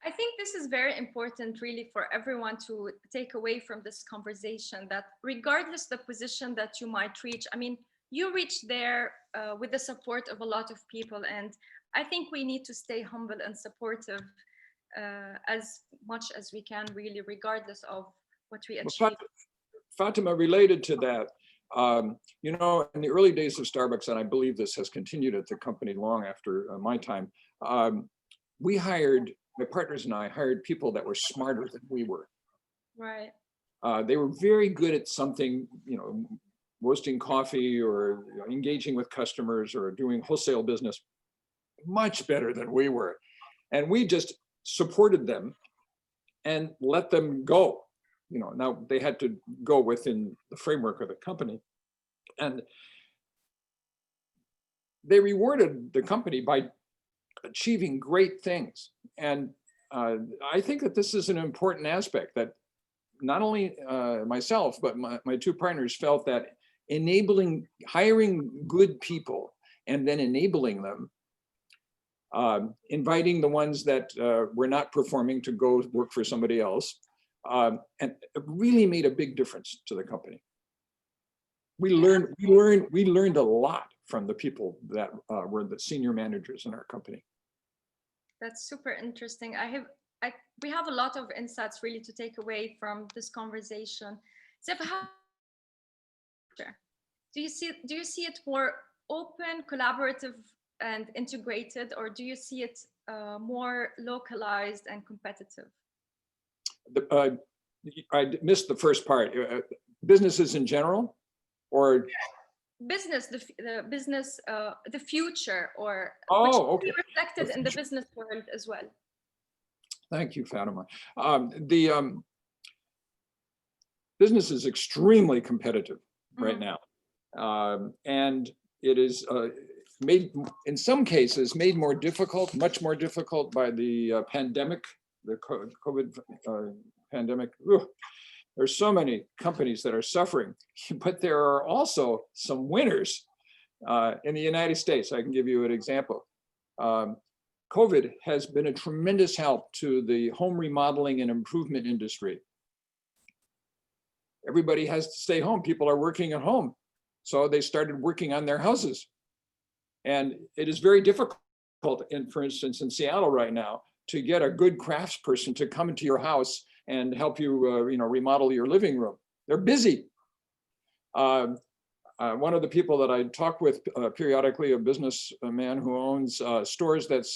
I think this is very important, really, for everyone to take away from this conversation, that regardless the position that you might reach, I mean, you reach there with the support of a lot of people. And I think we need to stay humble and supportive as much as we can, really, regardless of what we achieve. Fatima, related to that, in the early days of Starbucks, and I believe this has continued at the company long after my time, my partners and I hired people that were smarter than we were. Right. They were very good at something, roasting coffee or engaging with customers or doing wholesale business, much better than we were. And we just supported them and let them go. Now they had to go within the framework of the company, and they rewarded the company by achieving great things. And I think that this is an important aspect, that not only myself, but my 2 partners felt that hiring good people and then enabling them, inviting the ones that were not performing to go work for somebody else, and it really made a big difference to the company. We learned a lot from the people that were the senior managers in our company. That's super interesting. We have a lot of insights really to take away from this conversation. So do you see it more open, collaborative, and integrated, or do you see it more localized and competitive? I missed the first part. Businesses in general, or business, the business, the future, or which will be reflected in the business world as well. Thank you, Fatima. The business is extremely competitive right now, and it is made, in some cases, made more difficult, much more difficult by the pandemic, the COVID pandemic. There's so many companies that are suffering, but there are also some winners in the United States. I can give you an example. COVID has been a tremendous help to the home remodeling and improvement industry. Everybody has to stay home. People are working at home. So they started working on their houses. And it is very difficult, for instance, in Seattle right now, to get a good craftsperson to come into your house and help you, remodel your living room. They're busy. One of the people that I talk with periodically, a businessman who owns stores that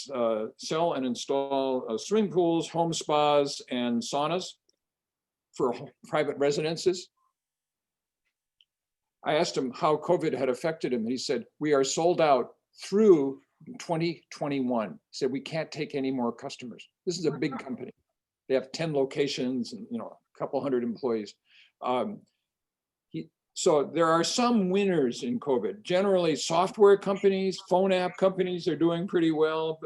sell and install swimming pools, home spas, and saunas for private residences. I asked him how COVID had affected him, and he said, we are sold out through 2021. He said, we can't take any more customers. This is a big company. They have 10 locations and a couple hundred employees. So there are some winners in COVID. Generally, software companies, phone app companies are doing pretty well.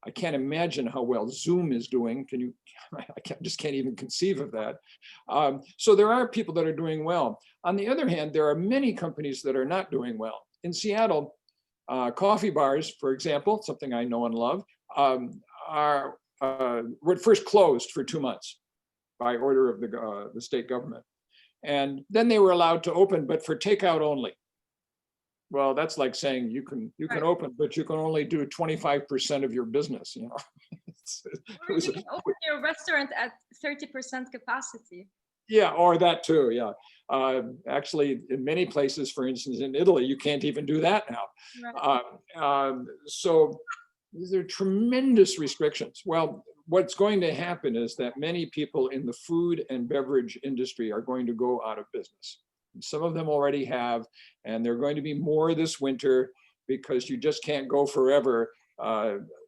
I can't imagine how well Zoom is doing. Can you? Just can't even conceive of that. So there are people that are doing well. On the other hand, there are many companies that are not doing well. In Seattle, coffee bars, for example, something I know and love, were first closed for 2 months by order of the state government. And then they were allowed to open, but for takeout only. Well, that's like saying you can open, but you can only do 25% of your business. Or you can open your restaurant at 30% capacity. Yeah, or that too. Yeah, actually, in many places, for instance, in Italy, you can't even do that now. Right. So these are tremendous restrictions. Well, what's going to happen is that many people in the food and beverage industry are going to go out of business. Some of them already have, and there are going to be more this winter because you just can't go forever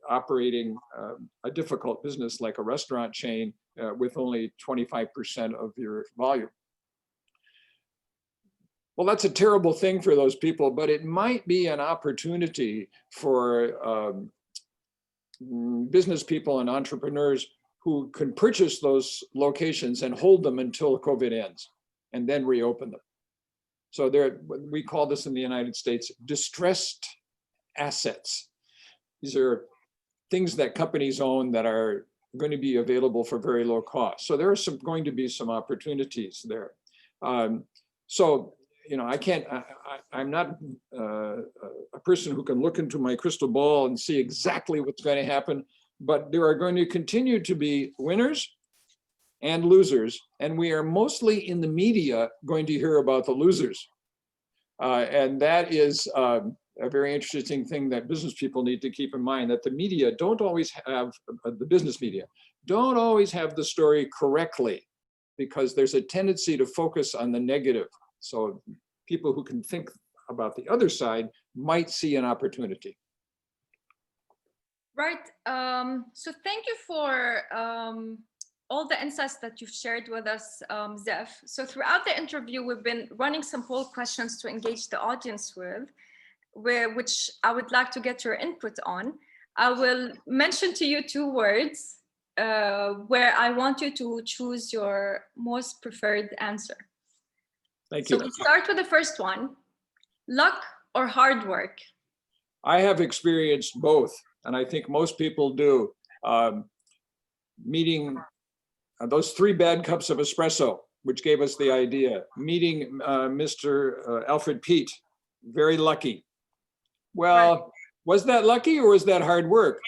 operating a difficult business like a restaurant chain with only 25% of your volume. Well, that's a terrible thing for those people, but it might be an opportunity for business people and entrepreneurs who can purchase those locations and hold them until COVID ends and then reopen them. So we call this in the United States distressed assets. These are things that companies own that are going to be available for very low cost. So there are going to be some opportunities there. So I'm not a person who can look into my crystal ball and see exactly what's going to happen, but there are going to continue to be winners and losers, and we are mostly in the media going to hear about the losers. And that is a very interesting thing that business people need to keep in mind, that the media don't always have, the business media, don't always have the story correctly, because there's a tendency to focus on the negative. So people who can think about the other side might see an opportunity. Right. So thank you for all the insights that you've shared with us, Zeph. So throughout the interview, we've been running some poll questions to engage the audience with, which I would like to get your input on. I will mention to you 2 words where I want you to choose your most preferred answer. Thank you. So we'll start with the first one, luck or hard work? I have experienced both, and I think most people do. Meeting those 3 bad cups of espresso, which gave us the idea. Meeting Mr. Alfred Pete, very lucky. Well, right. Was that lucky or was that hard work?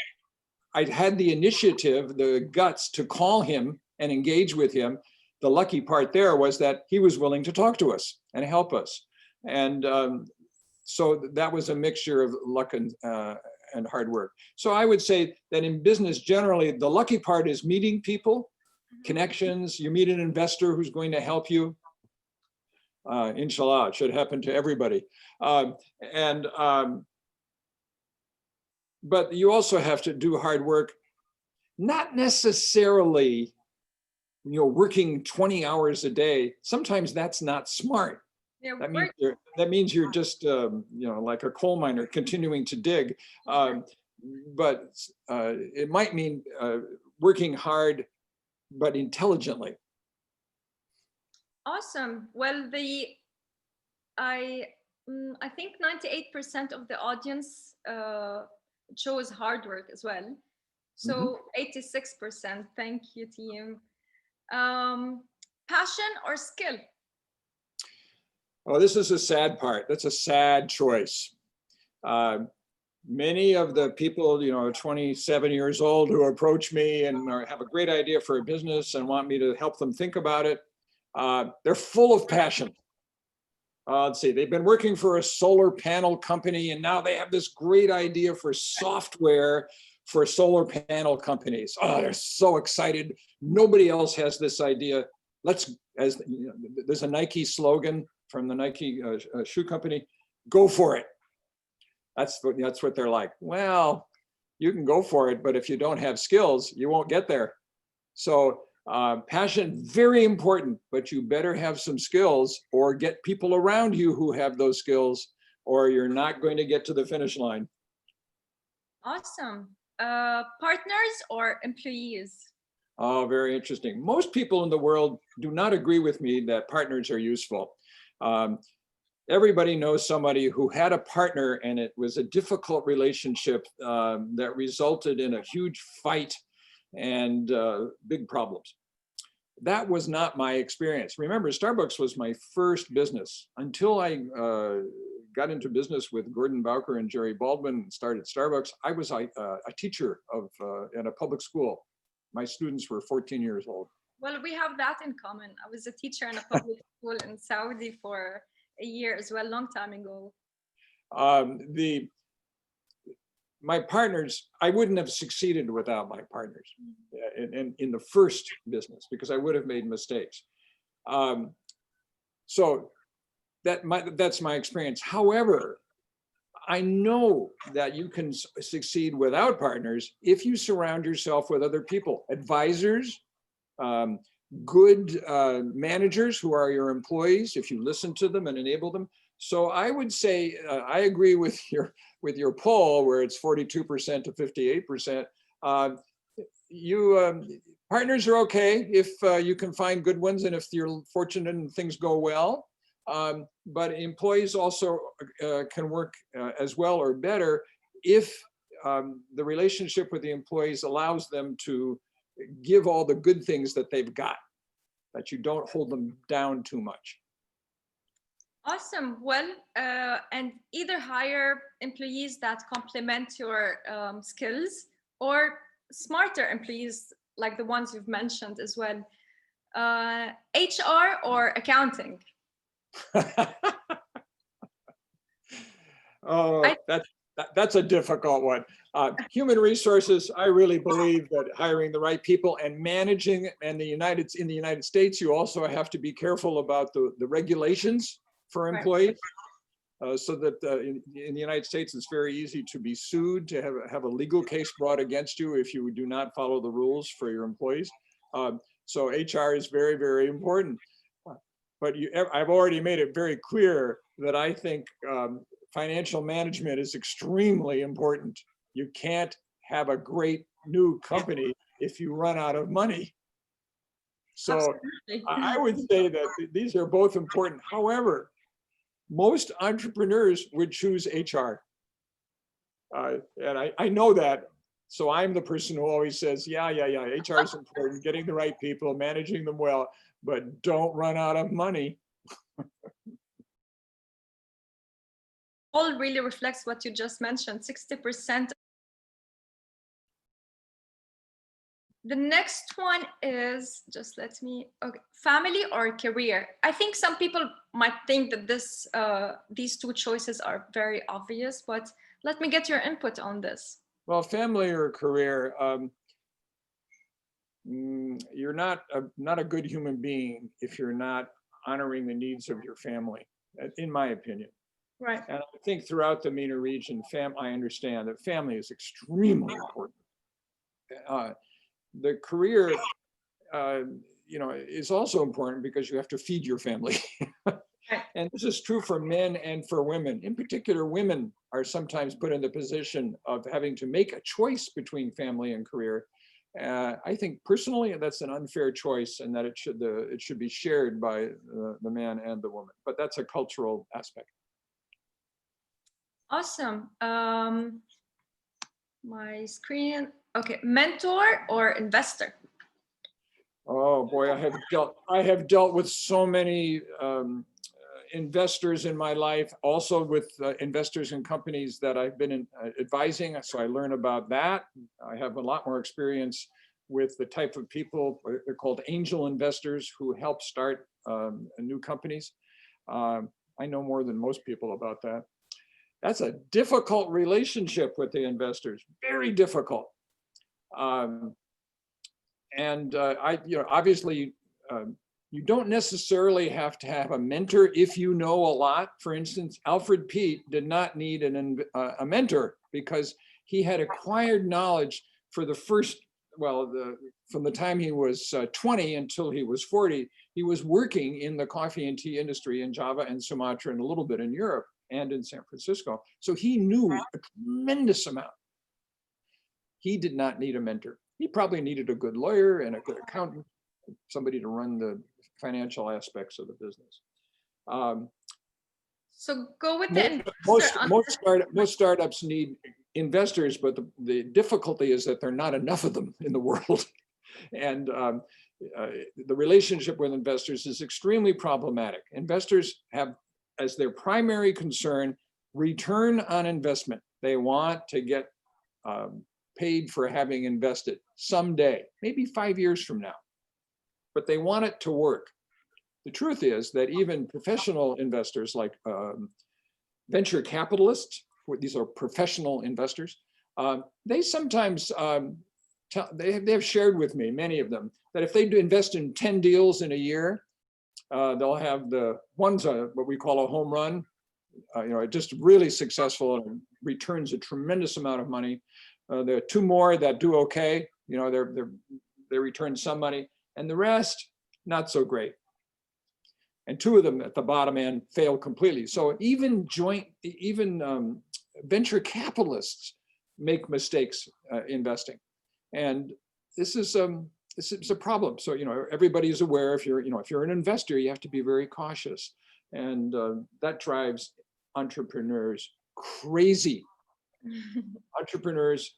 I had the initiative, the guts to call him and engage with him. The lucky part there was that he was willing to talk to us and help us. And so that was a mixture of luck and hard work. So I would say that in business, generally, the lucky part is meeting people, connections. You meet an investor who's going to help you. Inshallah, it should happen to everybody. But you also have to do hard work, not necessarily, working 20 hours a day. Sometimes that's not smart. Yeah, that means you're just, like a coal miner continuing to dig. But it might mean working hard, but intelligently. Awesome. Well, I think 98% of the audience chose hard work as well. So 86%. Thank you, team. Passion or skill? Oh, this is a sad part. That's a sad choice. Many of the people, 27 years old who approach me and have a great idea for a business and want me to help them think about it, they're full of passion. Let's see, they've been working for a solar panel company and now they have this great idea for software for solar panel companies. Oh, they're so excited. Nobody else has this idea. There's a Nike slogan, from the Nike shoe company, go for it. That's what they're like. Well, you can go for it, but if you don't have skills, you won't get there. So passion, very important, but you better have some skills or get people around you who have those skills, or you're not going to get to the finish line. Awesome. Partners or employees? Oh, very interesting. Most people in the world do not agree with me that partners are useful. Everybody knows somebody who had a partner and it was a difficult relationship that resulted in a huge fight and big problems. That was not my experience. Remember, Starbucks was my first business. Until I got into business with Gordon Bowker and Jerry Baldwin and started Starbucks, I was a teacher in a public school. My students were 14 years old. Well, we have that in common. I was a teacher in a public school in Saudi for a year as well, long time ago. My partners, I wouldn't have succeeded without my partners in the first business because I would have made mistakes. So that's my experience. However, I know that you can succeed without partners if you surround yourself with other people, advisors, good managers who are your employees, if you listen to them and enable them. So I would say I agree with your poll where it's 42% to 58%. Partners are okay if you can find good ones and if you're fortunate and things go well. But employees also can work as well or better if the relationship with the employees allows them to give all the good things that they've got, that you don't hold them down too much. Awesome. Well, and either hire employees that complement your skills or smarter employees like the ones you've mentioned as well. HR or accounting? Oh, that's a difficult one. Human resources, I really believe that hiring the right people and managing, and in the United States, you also have to be careful about the regulations for employees. So that in the United States, it's very easy to be sued, to have a legal case brought against you if you do not follow the rules for your employees. So HR is very, very important. But I've already made it very clear that I think financial management is extremely important. You can't have a great new company if you run out of money. So I would say that these are both important. However, most entrepreneurs would choose HR. And I know that. So I'm the person who always says, yeah, HR is important, getting the right people, managing them well, but don't run out of money. All really reflects what you just mentioned, 60%. The next one is, just let me, okay, family or career. I think some people might think that these two choices are very obvious, but let me get your input on this. Well, family or career, you're not a good human being if you're not honoring the needs of your family, in my opinion. Right. And I think throughout the MENA region, I understand that family is extremely important. The career, is also important because you have to feed your family. And this is true for men and for women. In particular, women are sometimes put in the position of having to make a choice between family and career. I think personally that's an unfair choice, and that it should be shared by the man and the woman. But that's a cultural aspect. Awesome. My screen. Okay, mentor or investor? Oh boy, I have dealt with so many investors in my life, also with investors in companies that I've been advising. So I learn about that. I have a lot more experience with the type of people, they're called angel investors, who help start new companies. I know more than most people about that. That's a difficult relationship with the investors, very difficult. And obviously, You don't necessarily have to have a mentor if you know a lot. For instance, Alfred Pete did not need a mentor because he had acquired knowledge for the first, well, from the time he was 20 until he was 40, he was working in the coffee and tea industry in Java and Sumatra and a little bit in Europe and in San Francisco. So he knew a tremendous amount. He did not need a mentor. He probably needed a good lawyer and a good accountant, somebody to run the financial aspects of the business. So go with most startups need investors, but the difficulty is that there are not enough of them in the world. And the relationship with investors is extremely problematic. Investors have as their primary concern return on investment. They want to get paid for having invested someday, maybe 5 years from now, but they want it to work. The truth is that even professional investors like venture capitalists, these are professional investors, they sometimes, they have shared with me, many of them, that if they do invest in 10 deals in a year, they'll have the one's what we call a home run, just really successful and returns a tremendous amount of money. There are two more that do okay, they return some money, and the rest, not so great. And two of them at the bottom end fail completely. So even venture capitalists make mistakes investing. And this is a problem. So, everybody's aware if you're an investor, you have to be very cautious. And that drives entrepreneurs crazy. Entrepreneurs,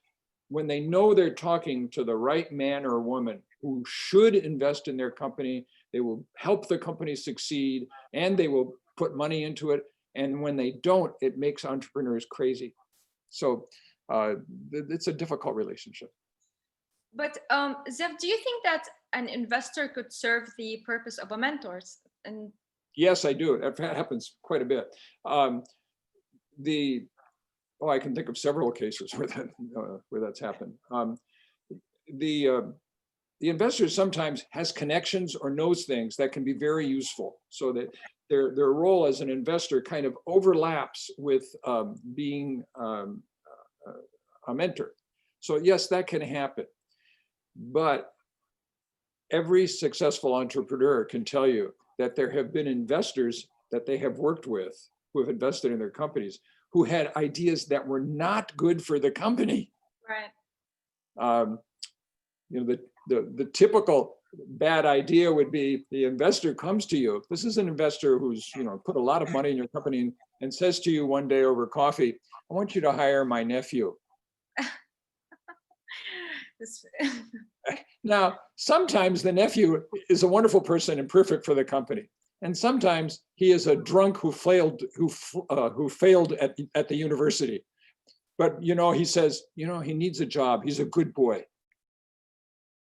when they know they're talking to the right man or woman who should invest in their company, they will help the company succeed and they will put money into it. And when they don't, it makes entrepreneurs crazy. So it's a difficult relationship. But Zev, do you think that an investor could serve the purpose of a mentor? And yes, I do. That happens quite a bit. I can think of several cases where that's happened. The investor sometimes has connections or knows things that can be very useful, so that their role as an investor kind of overlaps with being a mentor. So yes, that can happen. But every successful entrepreneur can tell you that there have been investors that they have worked with who have invested in their companies who had ideas that were not good for the company. Right. The typical bad idea would be the investor comes to you. This is an investor who's put a lot of money in your company and says to you one day over coffee, "I want you to hire my nephew." Now, sometimes the nephew is a wonderful person and perfect for the company, and sometimes he is a drunk who failed at the university. But he says, he needs a job. He's a good boy.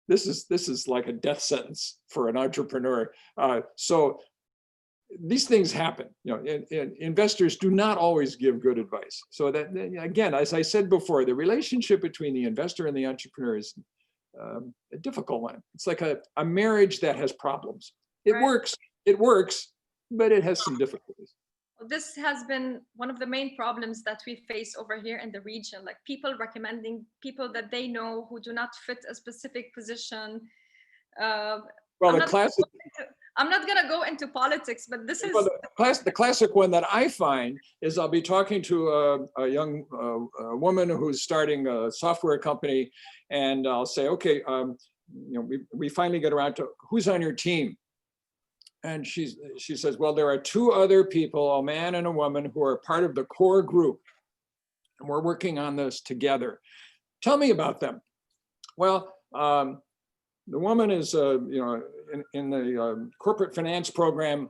This is like a death sentence for an entrepreneur. So these things happen. Investors do not always give good advice. So that, again, as I said before, the relationship between the investor and the entrepreneur is a difficult one. It's like a marriage that has problems. It works, but it has some difficulties. This has been one of the main problems that we face over here in the region, like people recommending people that they know who do not fit a specific position. I'm not going to go into politics, but this is... The classic one that I find is I'll be talking to a young woman who's starting a software company, and I'll say, okay, we finally get around to who's on your team. And she says, well, there are two other people, a man and a woman, who are part of the core group, and we're working on this together. Tell me about them. Well, the woman is, in the corporate finance program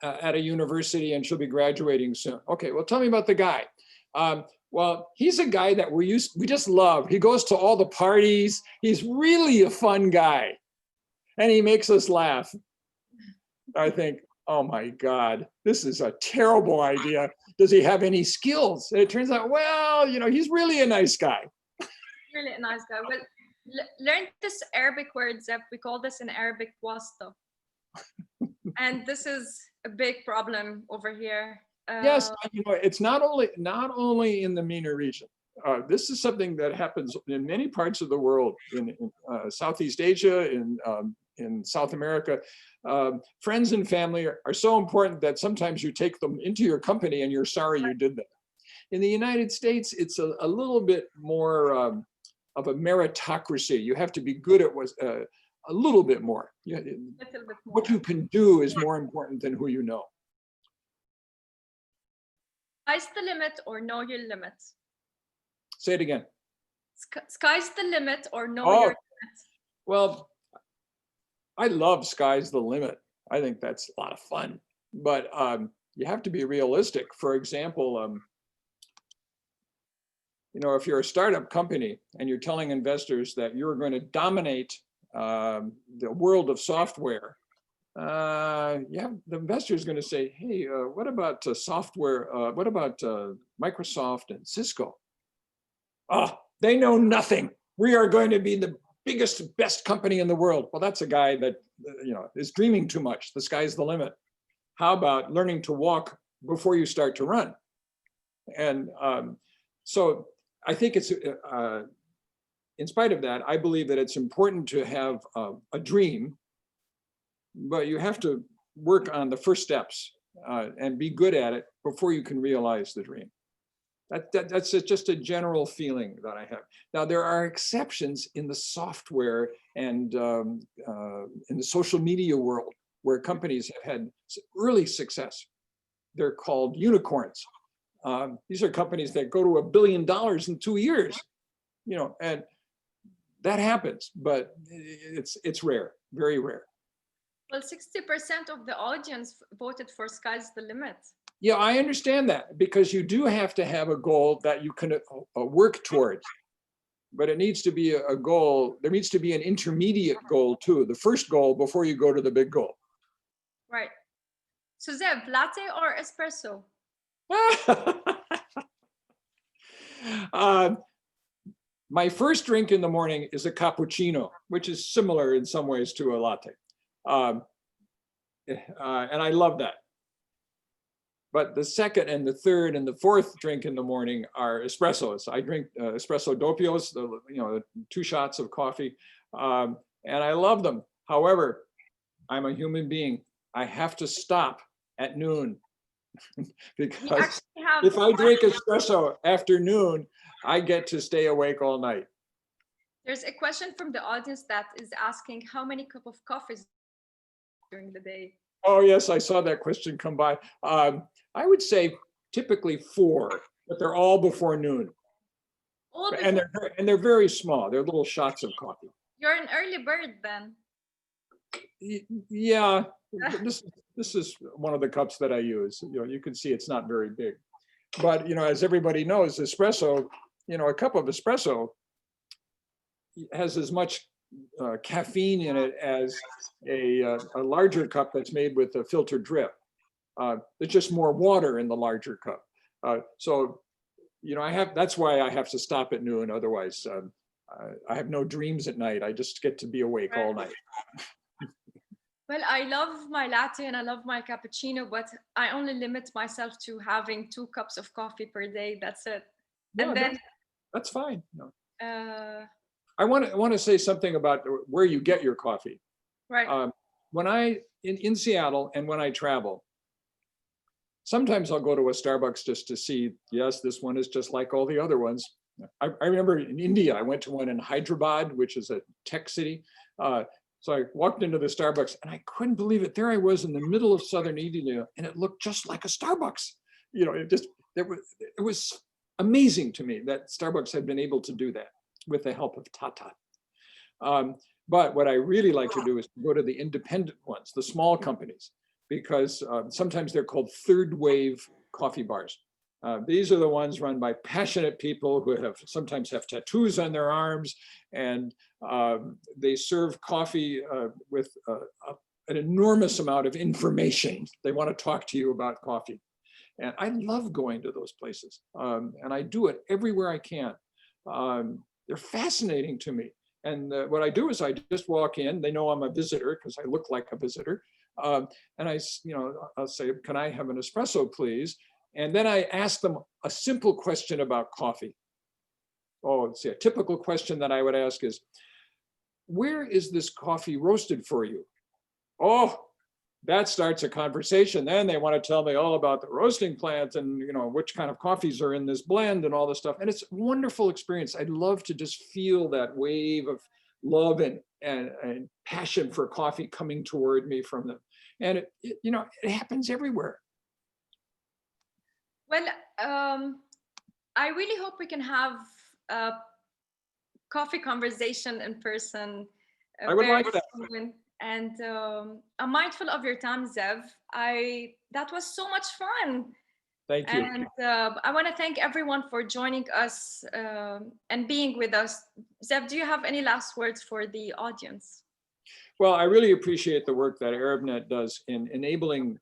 at a university, and she'll be graduating soon. Okay, well, tell me about the guy. Well, he's a guy that we just love. He goes to all the parties. He's really a fun guy, and he makes us laugh. I think, oh my God, this is a terrible idea. Does he have any skills? And it turns out, well, he's really a nice guy. Really a nice guy. Well, learn this Arabic word, Zeb. We call this in Arabic wasta. And this is a big problem over here. Yes, you know, it's not only in the MENA region. This is something that happens in many parts of the world, in Southeast Asia, in South America. Friends and family are so important that sometimes you take them into your company and you're sorry you did that. In the United States, it's a little bit more of a meritocracy. You have to be good at a little bit more. What you can do is more important than who you know. Sky's the limit or know your limits? Say it again. Sky's the limit or know your limits? Well, I love sky's the limit. I think that's a lot of fun, but you have to be realistic. For example, you know, if you're a startup company and you're telling investors that you're going to dominate the world of software, yeah, the investor is going to say, hey, what about software? What about Microsoft and Cisco? Oh, they know nothing. We are going to be the biggest, best company in the world. Well, that's a guy that, you know, is dreaming too much. The sky's the limit. How about learning to walk before you start to run? And so I think it's, in spite of that, I believe that it's important to have a dream, but you have to work on the first steps and be good at it before you can realize the dream. That's just a general feeling that I have. Now, there are exceptions in the software and in the social media world where companies have had early success. They're called unicorns. These are companies that go to $1 billion in 2 years, you know, and that happens, but it's rare, very rare. Well, 60% of the audience voted for Sky's the Limit. Yeah, I understand that, because you do have to have a goal that you can work towards, but it needs to be a goal. There needs to be an intermediate goal too, the first goal before you go to the big goal. Right. So Zev, latte or espresso? My first drink in the morning is a cappuccino, which is similar in some ways to a latte. And I love that. But the second and the third and the fourth drink in the morning are espressos. I drink espresso doppios, you know, 2 shots of coffee, and I love them. However, I'm a human being. I have to stop at noon because if I drink espresso after noon, I get to stay awake all night. There's a question from the audience that is asking how many cups of coffee during the day? Oh, yes, I saw that question come by. I would say typically 4, but they're all before noon. And they're very small. They're little shots of coffee. You're an early bird then. Yeah, this is one of the cups that I use. You know, you can see it's not very big, but you know, as everybody knows, espresso, you know, a cup of espresso has as much caffeine in it as a larger cup that's made with a filtered drip. There's just more water in the larger cup. So, you know, that's why I have to stop at noon. Otherwise, I have no dreams at night. I just get to be awake all night. Well, I love my latte and I love my cappuccino, but I only limit myself to having 2 cups of coffee per day. That's it. Yeah, and then that's fine. No. I want to say something about where you get your coffee. Right. When in Seattle and when I travel, sometimes I'll go to a Starbucks just to see, yes, this one is just like all the other ones. I remember in India, I went to one in Hyderabad, which is a tech city. So I walked into the Starbucks and I couldn't believe it. There I was in the middle of southern India and it looked just like a Starbucks. You know, it was amazing to me that Starbucks had been able to do that with the help of Tata. But what I really like to do is to go to the independent ones, the small companies, because sometimes they're called third wave coffee bars. These are the ones run by passionate people who sometimes have tattoos on their arms, and they serve coffee with an enormous amount of information. They want to talk to you about coffee. And I love going to those places. And I do it everywhere I can. They're fascinating to me. And what I do is I just walk in. They know I'm a visitor because I look like a visitor. And I'll say, can I have an espresso, please? And then I ask them a simple question about coffee. Oh, let's see, a typical question that I would ask is, where is this coffee roasted for you? Oh, that starts a conversation. Then they want to tell me all about the roasting plant and which kind of coffees are in this blend and all this stuff. And it's a wonderful experience. I'd love to just feel that wave of love and passion for coffee coming toward me from them. And it happens everywhere. Well, I really hope we can have a coffee conversation in person. I would like that. Soon. And I'm mindful of your time, Zev. That was so much fun. Thank you. And I want to thank everyone for joining us and being with us. Zev, do you have any last words for the audience? Well, I really appreciate the work that Arabnet does in enabling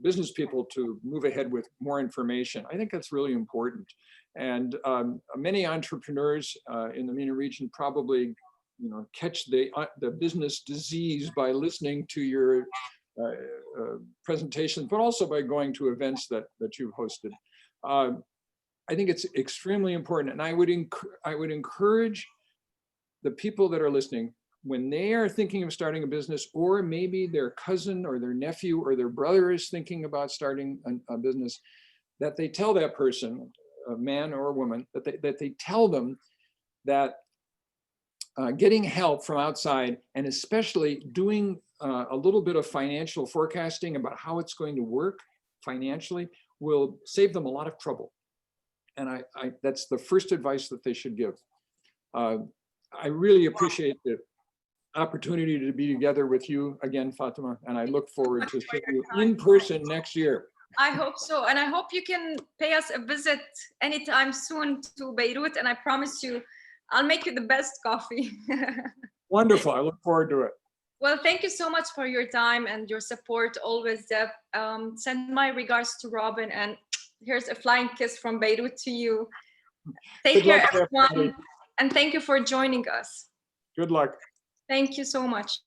business people to move ahead with more information. I think that's really important. And many entrepreneurs in the MENA region probably catch the business disease by listening to your presentations, but also by going to events that you've hosted. I think it's extremely important, and I would encourage the people that are listening, when they are thinking of starting a business, or maybe their cousin or their nephew or their brother is thinking about starting a business, that they tell that person, a man or a woman, that they tell them that getting help from outside, and especially doing a little bit of financial forecasting about how it's going to work financially, will save them a lot of trouble. And that's the first advice that they should give. I really appreciate the opportunity to be together with you again, Fatima, and I look forward to seeing you in person next year. I hope so, and I hope you can pay us a visit anytime soon to Beirut, and I promise you, I'll make you the best coffee. Wonderful. I look forward to it. Well, thank you so much for your time and your support always, Zev. Send my regards to Robin, and here's a flying kiss from Beirut to you. Take care, everyone, and thank you for joining us. Good luck. Thank you so much.